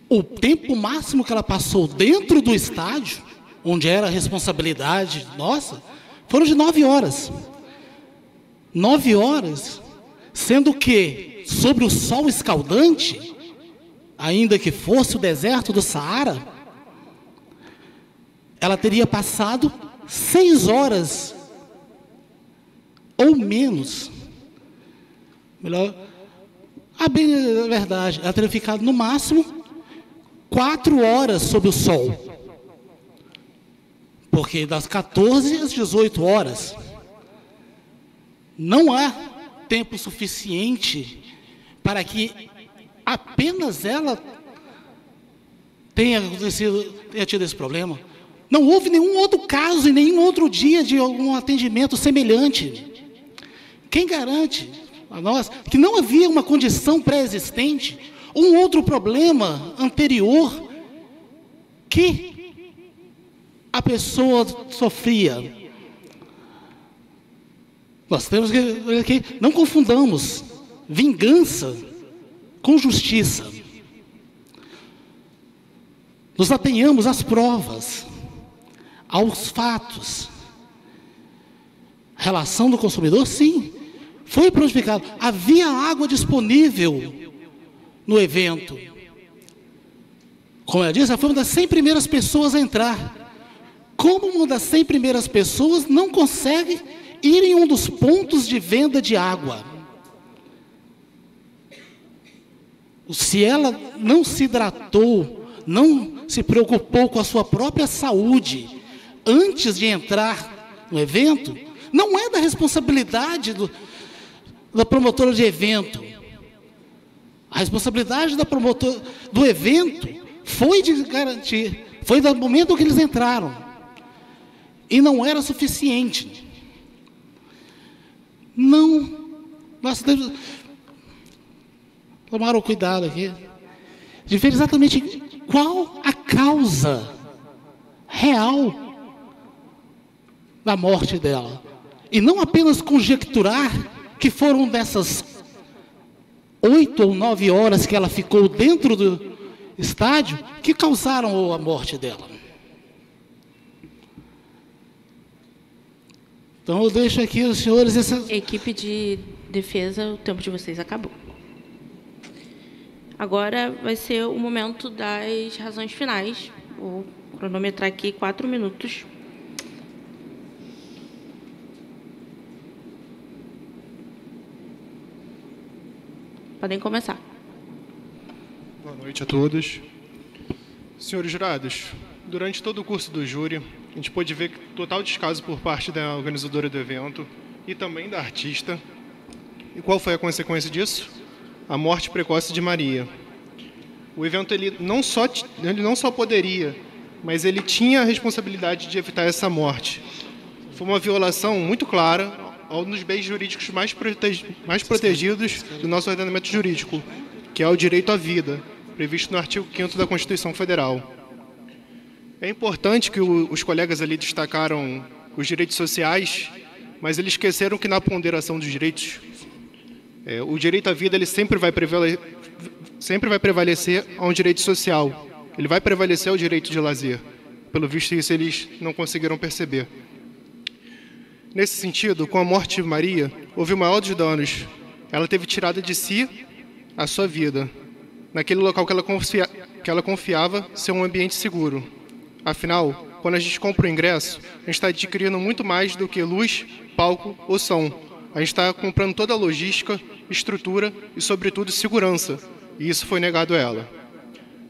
S7: o tempo máximo que ela passou dentro do estádio, onde era a responsabilidade nossa, foram de 9 horas. 9 horas, sendo que, sobre o sol escaldante, ainda que fosse o deserto do Saara, ela teria passado 6 horas ou menos. Melhor, a bem a verdade, ela teria ficado no máximo 4 horas sob o sol, porque das 14 às 18 horas não há tempo suficiente para que apenas ela tenha tido esse problema. Não houve nenhum outro caso e nenhum outro dia de algum atendimento semelhante. Quem garante a nós que não havia uma condição pré-existente, um outro problema anterior que a pessoa sofria? Nós temos que não confundamos vingança com justiça. Nos atenhamos às provas, aos fatos. A relação do consumidor, sim, foi prejudicado. Havia água disponível no evento. Como eu disse, ela foi uma das 100 primeiras pessoas a entrar. Como uma das 100 primeiras pessoas não consegue ir em um dos pontos de venda de água? Se ela não se hidratou, não se preocupou com a sua própria saúde antes de entrar no evento, não é da responsabilidade da promotora de evento. A responsabilidade da promotora do evento foi de garantir, foi do momento que eles entraram, e não era suficiente. Não, nós temos tomar o cuidado aqui de ver exatamente qual a causa real da morte dela. E não apenas conjecturar que foram dessas 8 ou 9 horas que ela ficou dentro do estádio que causaram a morte dela. Então eu deixo aqui os senhores...
S2: Equipe de defesa, o tempo de vocês acabou. Agora vai ser o momento das razões finais. Vou cronometrar aqui 4 minutos. Podem começar.
S9: Boa noite a todos. Senhores jurados, durante todo o curso do júri, a gente pôde ver total descaso por parte da organizadora do evento e também da artista. E qual foi a consequência disso? A morte precoce de Maria. O evento ele não só poderia, mas ele tinha a responsabilidade de evitar essa morte. Foi uma violação muito clara aos dos bens jurídicos mais protegidos do nosso ordenamento jurídico, que é o direito à vida, previsto no artigo 5º da Constituição Federal. É importante que os colegas ali destacaram os direitos sociais, mas eles esqueceram que na ponderação dos direitos, o direito à vida ele sempre vai prevalecer a um direito social. Ele vai prevalecer ao direito de lazer. Pelo visto, isso eles não conseguiram perceber. Nesse sentido, com a morte de Maria, houve o maior dos danos. Ela teve tirada de si a sua vida, naquele local que ela confiava ser um ambiente seguro. Afinal, quando a gente compra o ingresso, a gente está adquirindo muito mais do que luz, palco ou som. A gente está comprando toda a logística, estrutura e, sobretudo, segurança. E isso foi negado a ela.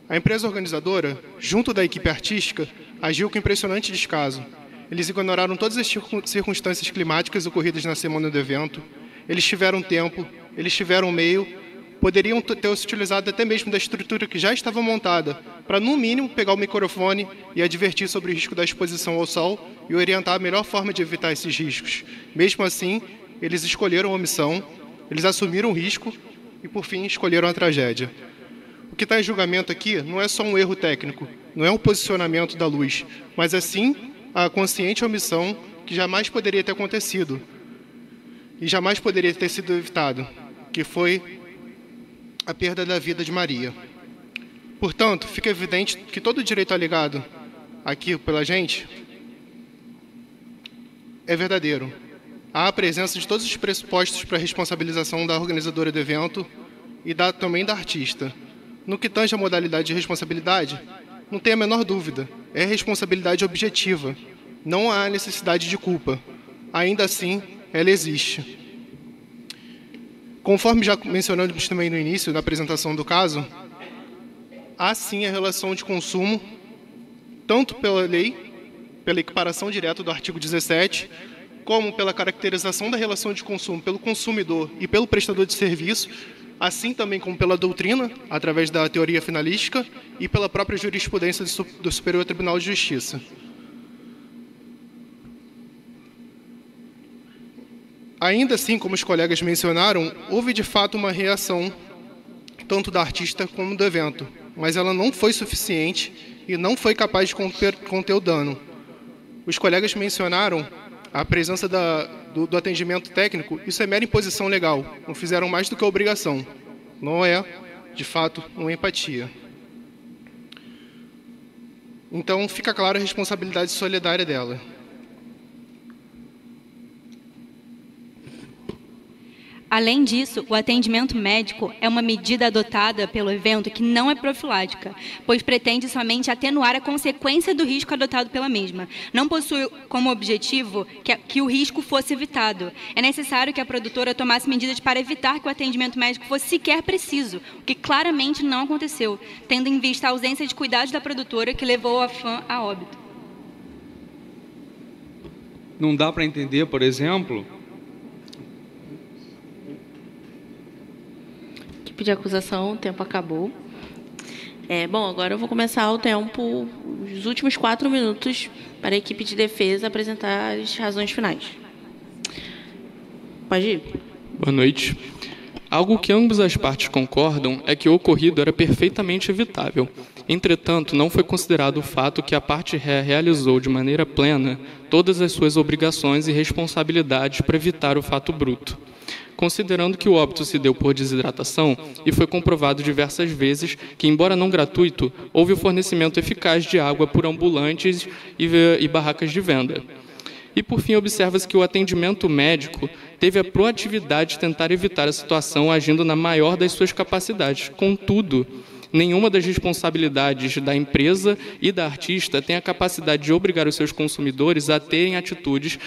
S9: A empresa organizadora, junto da equipe artística, agiu com impressionante descaso. Eles ignoraram todas as circunstâncias climáticas ocorridas na semana do evento. Eles tiveram tempo, eles tiveram meio, poderiam ter se utilizado até mesmo da estrutura que já estava montada, para, no mínimo, pegar o microfone e advertir sobre o risco da exposição ao sol e orientar a melhor forma de evitar esses riscos. Mesmo assim, eles escolheram a omissão, eles assumiram o risco e, por fim, escolheram a tragédia. O que está em julgamento aqui não é só um erro técnico, não é um posicionamento da luz, mas é sim a consciente omissão que jamais poderia ter acontecido e jamais poderia ter sido evitado, que foi a perda da vida de Maria. Portanto, fica evidente que todo o direito alegado aqui pela gente é verdadeiro. Há a presença de todos os pressupostos para a responsabilização da organizadora do evento e também da artista. No que tange a modalidade de responsabilidade, não tem a menor dúvida, é responsabilidade objetiva. Não há necessidade de culpa. Ainda assim, ela existe. Conforme já mencionamos também no início da apresentação do caso, há sim a relação de consumo, tanto pela lei, pela equiparação direta do artigo 17, como pela caracterização da relação de consumo pelo consumidor e pelo prestador de serviço, assim também como pela doutrina, através da teoria finalística, e pela própria jurisprudência do Superior Tribunal de Justiça. Ainda assim, como os colegas mencionaram, houve de fato uma reação, tanto da artista como do evento, mas ela não foi suficiente e não foi capaz de conter o dano. Os colegas mencionaram a presença do atendimento técnico, isso é mera imposição legal, não fizeram mais do que a obrigação. Não é, de fato, uma empatia. Então, fica clara a responsabilidade solidária dela.
S8: Além disso, o atendimento médico é uma medida adotada pelo evento que não é profilática, pois pretende somente atenuar a consequência do risco adotado pela mesma. Não possui como objetivo que o risco fosse evitado. É necessário que a produtora tomasse medidas para evitar que o atendimento médico fosse sequer preciso, o que claramente não aconteceu, tendo em vista a ausência de cuidados da produtora que levou a fã a óbito.
S3: Não dá para entender, por exemplo...
S2: De acusação, o tempo acabou. Bom, agora eu vou começar o tempo, os últimos 4 minutos, para a equipe de defesa apresentar as razões finais. Pode ir.
S10: Boa noite. Algo que ambas as partes concordam é que o ocorrido era perfeitamente evitável Entretanto, não foi considerado o fato que a parte ré realizou de maneira plena todas as suas obrigações e responsabilidades para evitar o fato bruto. Considerando que o óbito se deu por desidratação, e foi comprovado diversas vezes que, embora não gratuito, houve o fornecimento eficaz de água por ambulantes e barracas de venda. E, por fim, observa-se que o atendimento médico teve a proatividade de tentar evitar a situação agindo na maior das suas capacidades. Contudo, nenhuma das responsabilidades da empresa e da artista tem a capacidade de obrigar os seus consumidores a terem atitudes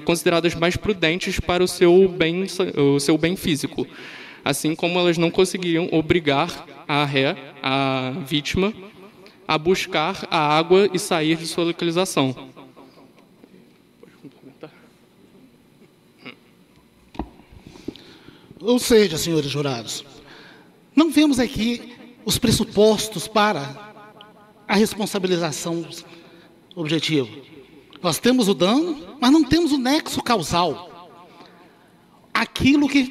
S10: consideradas mais prudentes para o seu bem físico, assim como elas não conseguiriam obrigar a vítima, a buscar a água e sair de sua localização.
S7: Ou seja, senhores jurados, não vemos aqui os pressupostos para a responsabilização objetiva. Nós temos o dano, mas não temos o nexo causal. Aquilo que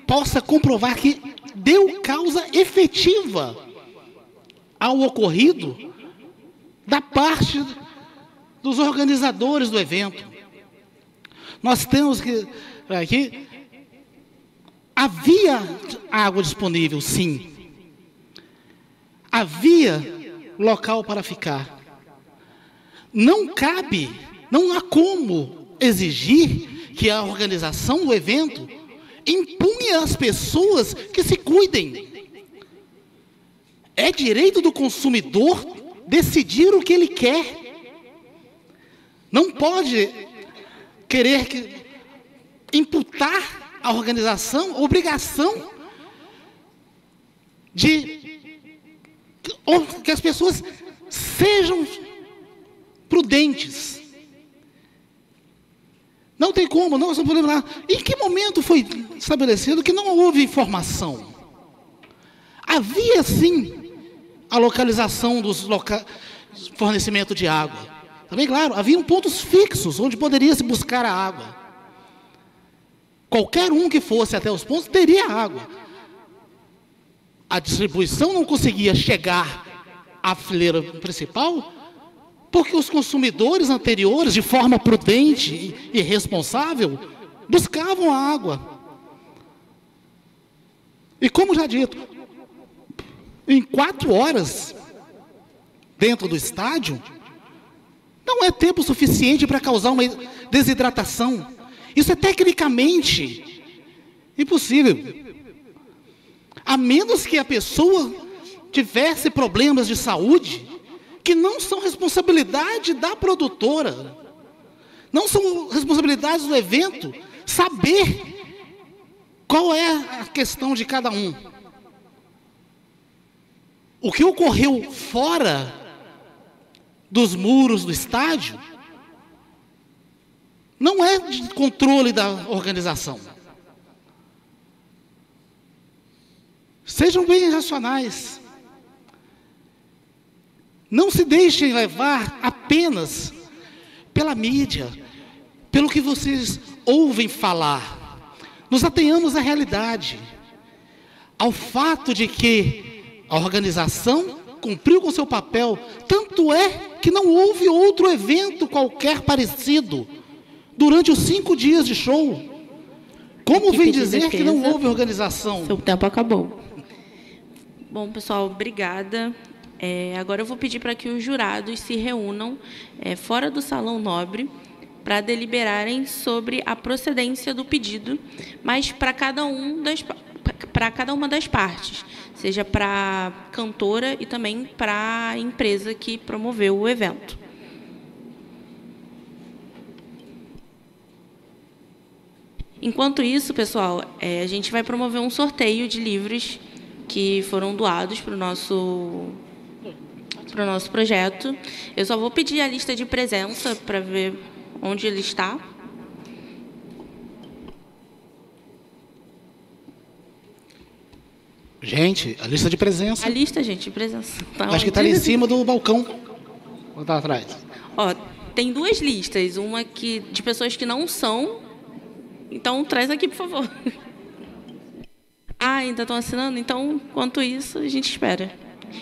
S7: possa comprovar que deu causa efetiva ao ocorrido da parte dos organizadores do evento. Nós temos que aqui havia água disponível, sim. Havia local para ficar. Não cabe, não há como exigir que a organização do evento impunha às pessoas que se cuidem. É direito do consumidor decidir o que ele quer. Não pode querer imputar à organização a obrigação de que as pessoas sejam prudentes. Não tem como, não podemos lá. Em que momento foi estabelecido que não houve informação? Havia sim a localização dos fornecimento de água. Também, claro, haviam pontos fixos onde poderia se buscar a água. Qualquer um que fosse até os pontos teria água. A distribuição não conseguia chegar à fileira principal porque os consumidores anteriores, de forma prudente e responsável, buscavam a água. E como já dito, em 4 horas dentro do estádio, não é tempo suficiente para causar uma desidratação. Isso é tecnicamente impossível. A menos que a pessoa tivesse problemas de saúde que não são responsabilidade da produtora, não são responsabilidades do evento saber qual é a questão de cada um. O que ocorreu fora dos muros do estádio não é de controle da organização. Sejam bem racionais. Não se deixem levar apenas pela mídia, pelo que vocês ouvem falar. Nos atenhamos à realidade, ao fato de que a organização cumpriu com seu papel, tanto é que não houve outro evento qualquer parecido durante os 5 dias de show. Como vem dizer que não houve organização?
S2: Seu tempo acabou. Bom, pessoal, obrigada. Agora eu vou pedir para que os jurados se reúnam fora do Salão Nobre para deliberarem sobre a procedência do pedido, mas para cada uma das partes, seja para a cantora e também para a empresa que promoveu o evento. Enquanto isso, pessoal, a gente vai promover um sorteio de livros que foram doados para o nosso projeto. Eu só vou pedir a lista de presença para ver onde ele está.
S7: Gente, a lista de presença.
S2: A lista, gente, de presença. Tá.
S7: Acho que está ali em cima do balcão. Ou está atrás?
S2: Ó, tem 2 listas. Uma de pessoas que não são. Então, traz aqui, por favor. Ah, ainda estão assinando? Então, enquanto isso, a gente espera.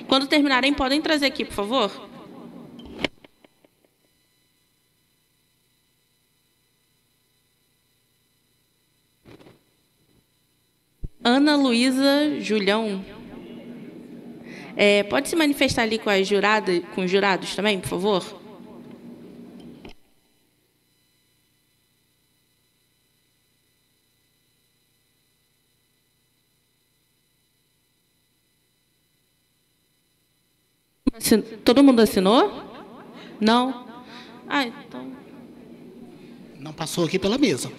S2: Quando terminarem, podem trazer aqui, por favor? Ana Luísa Julião. Pode se manifestar ali com os jurados também, por favor? Todo mundo assinou? Não? Então...
S7: Não passou aqui pela mesa.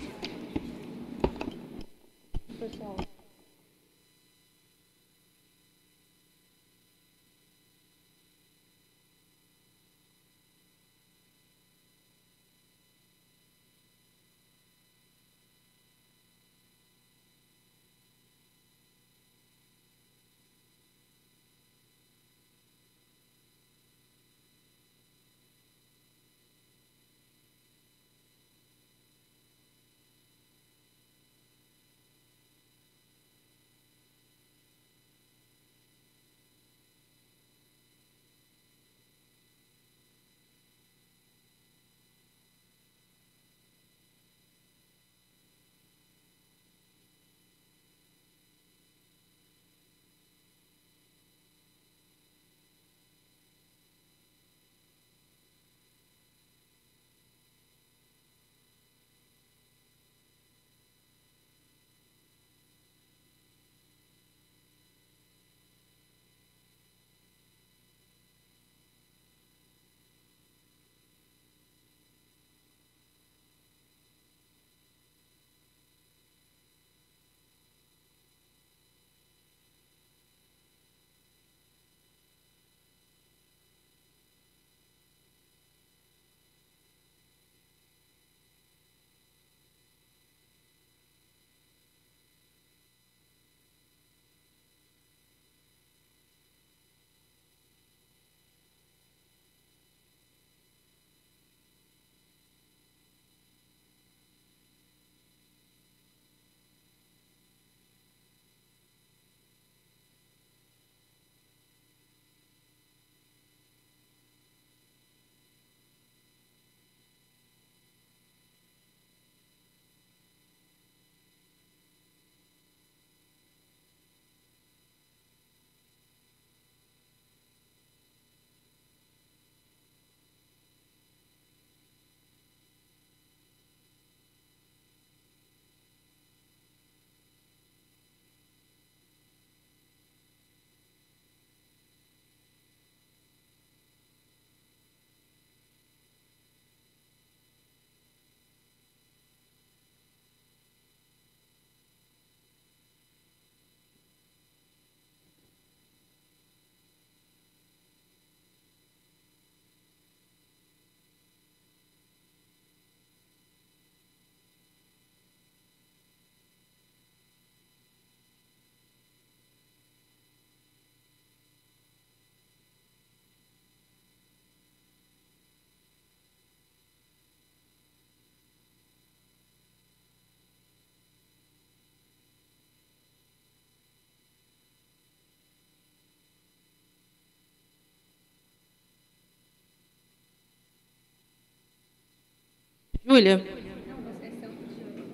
S2: Júlia,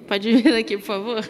S2: pode vir aqui, por favor?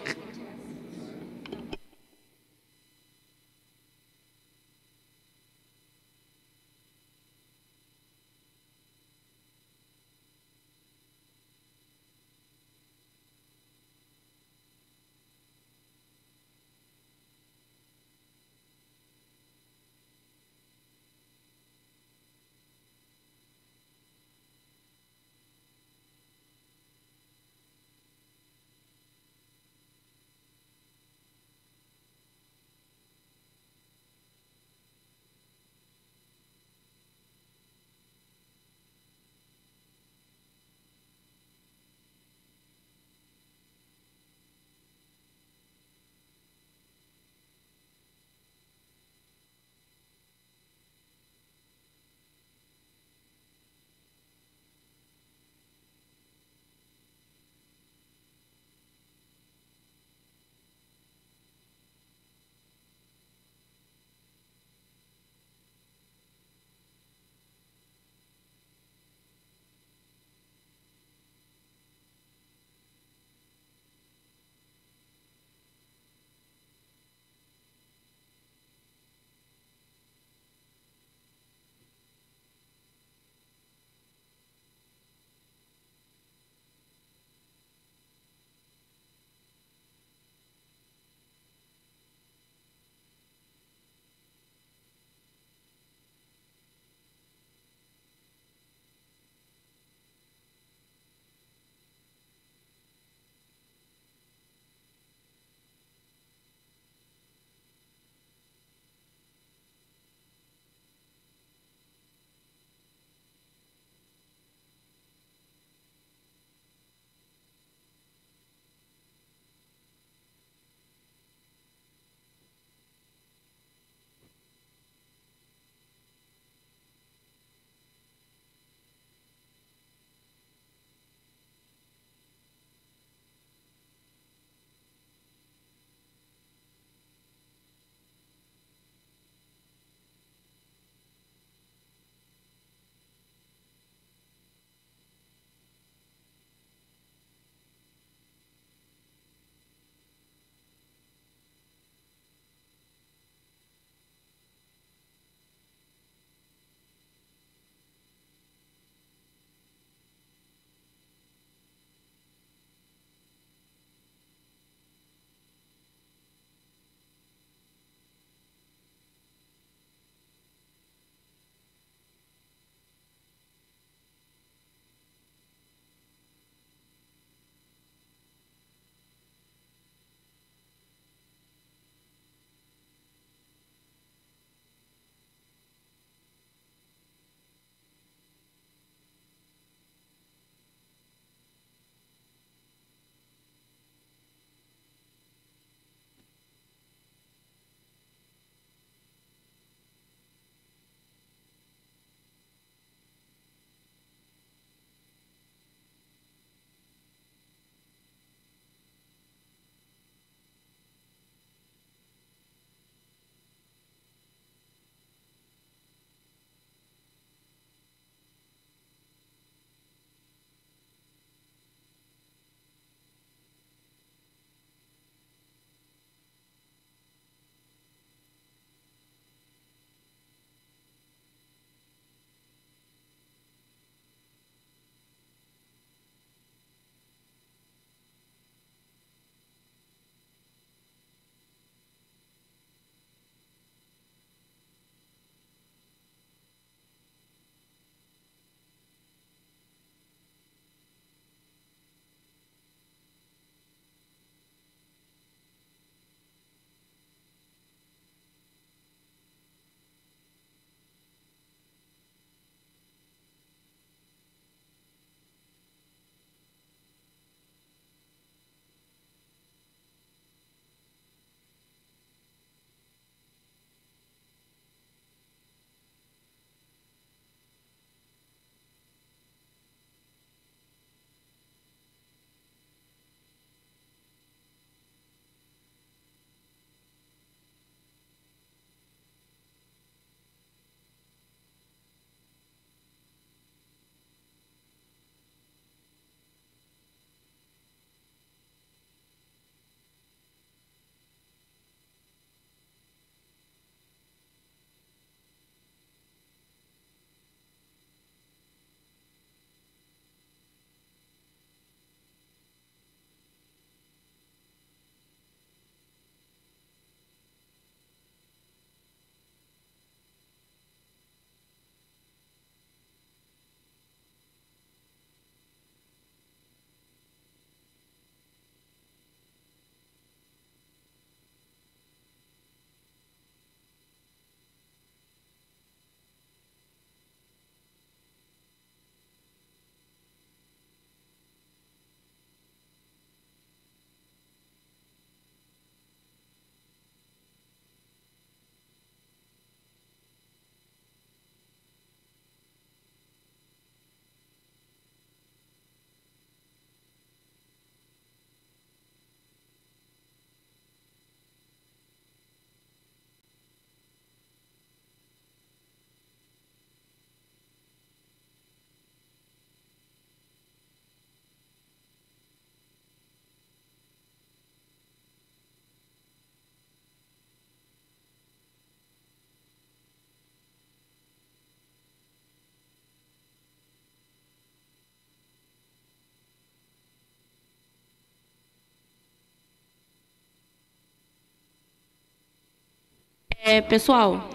S2: Pessoal,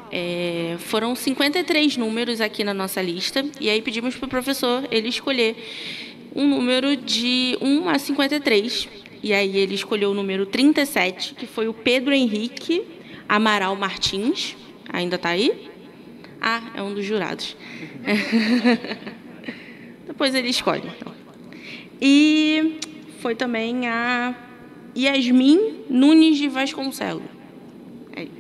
S2: foram 53 números aqui na nossa lista, e aí pedimos para o professor ele escolher um número de 1 a 53, e aí ele escolheu o número 37, que foi o Pedro Henrique Amaral Martins. Ainda está aí? Ah, é um dos jurados. Depois ele escolhe, então. E foi também a Yasmin Nunes de Vasconcelos. Aí.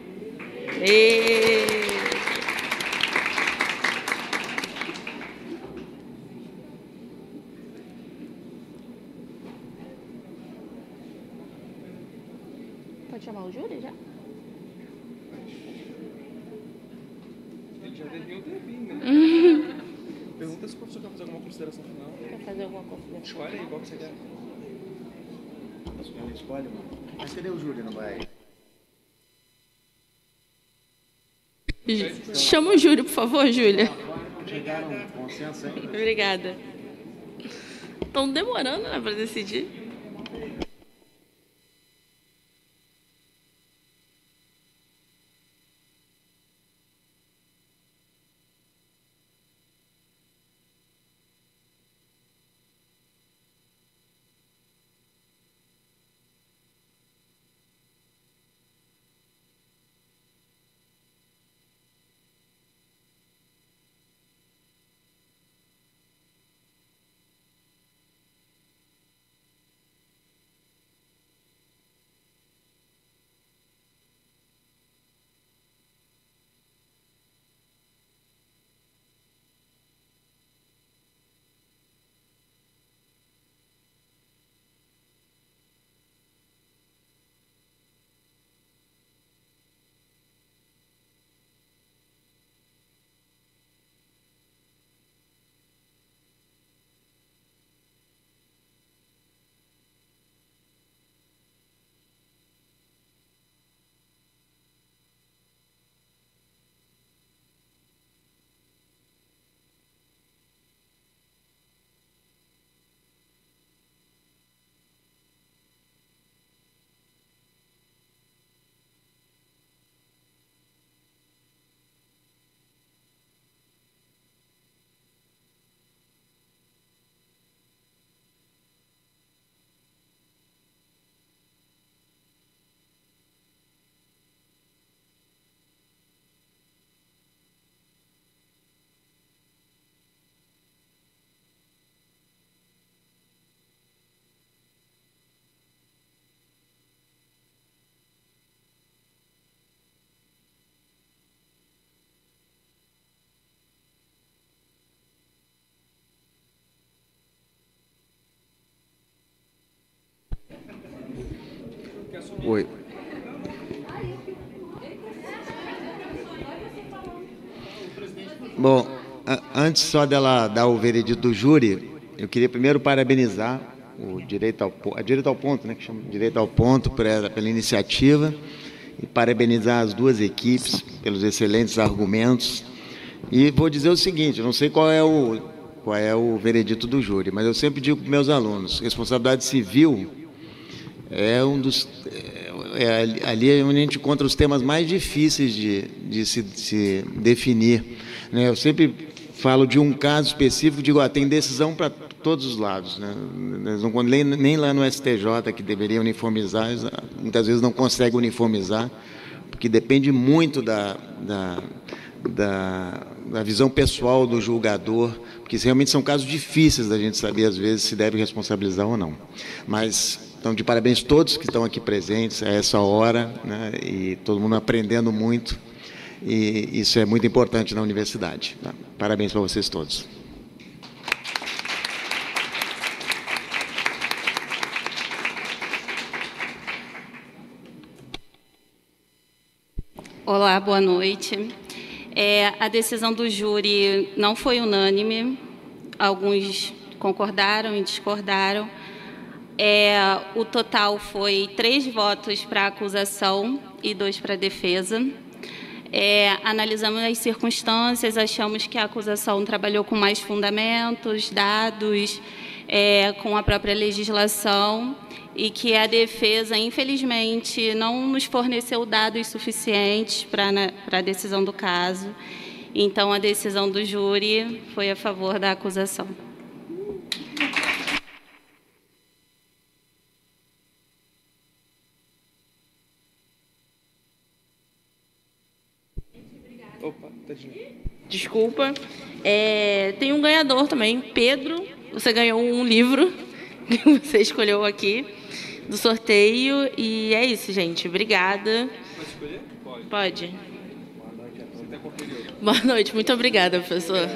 S2: Pode chamar o júri já?
S3: Ele já deviam ter vindo, né? Pergunta se o professor quer fazer alguma consideração final.
S2: Quer fazer alguma consideração?
S3: Escolhe aí, qual que você quer.
S1: Escolhe, mano. Mas cadê o júri? Não vai?
S2: Chama o júri, por favor, Júlia.
S1: Chegaram a um consenso aí?
S2: Obrigada. Estão demorando, né, para decidir.
S1: Oi. Bom, antes só dela dar o veredito do júri, eu queria primeiro parabenizar o Direito ao Ponto, né, que chama Direito ao Ponto, pela iniciativa, e parabenizar as duas equipes pelos excelentes argumentos. E vou dizer o seguinte, eu não sei qual é o veredito do júri, mas eu sempre digo para meus alunos, responsabilidade civil é um dos... ali é onde a gente encontra os temas mais difíceis de se definir, né? Eu sempre falo de um caso específico, digo, tem decisão para todos os lados, né? Nem lá no STJ, que deveria uniformizar, muitas vezes não consegue uniformizar, porque depende muito da visão pessoal do julgador, porque realmente são casos difíceis da gente saber, às vezes, se deve responsabilizar ou não. Mas... Então, de parabéns a todos que estão aqui presentes a essa hora, né, e todo mundo aprendendo muito, e isso é muito importante na universidade. Tá? Parabéns para vocês todos.
S11: Olá, boa noite. A decisão do júri não foi unânime, alguns concordaram e discordaram. O total foi 3 votos para a acusação e 2 para a defesa. Analisamos as circunstâncias, achamos que a acusação trabalhou com mais fundamentos, dados, com a própria legislação e que a defesa, infelizmente, não nos forneceu dados suficientes para a decisão do caso. Então, a decisão do júri foi a favor da acusação.
S3: Opa, tadinho.
S2: Desculpa. Tem um ganhador também, Pedro. Você ganhou um livro que você escolheu aqui do sorteio. E é isso, gente. Obrigada.
S3: Pode escolher? Pode.
S2: Pode. Boa noite. Muito obrigada, professor.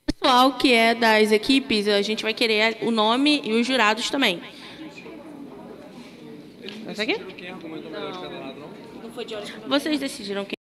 S2: Pessoal que é das equipes, a gente vai querer o nome e os jurados também. Essa aqui?
S3: Quem argumentou melhor de cada lado, não?
S2: Vocês decidiram quem.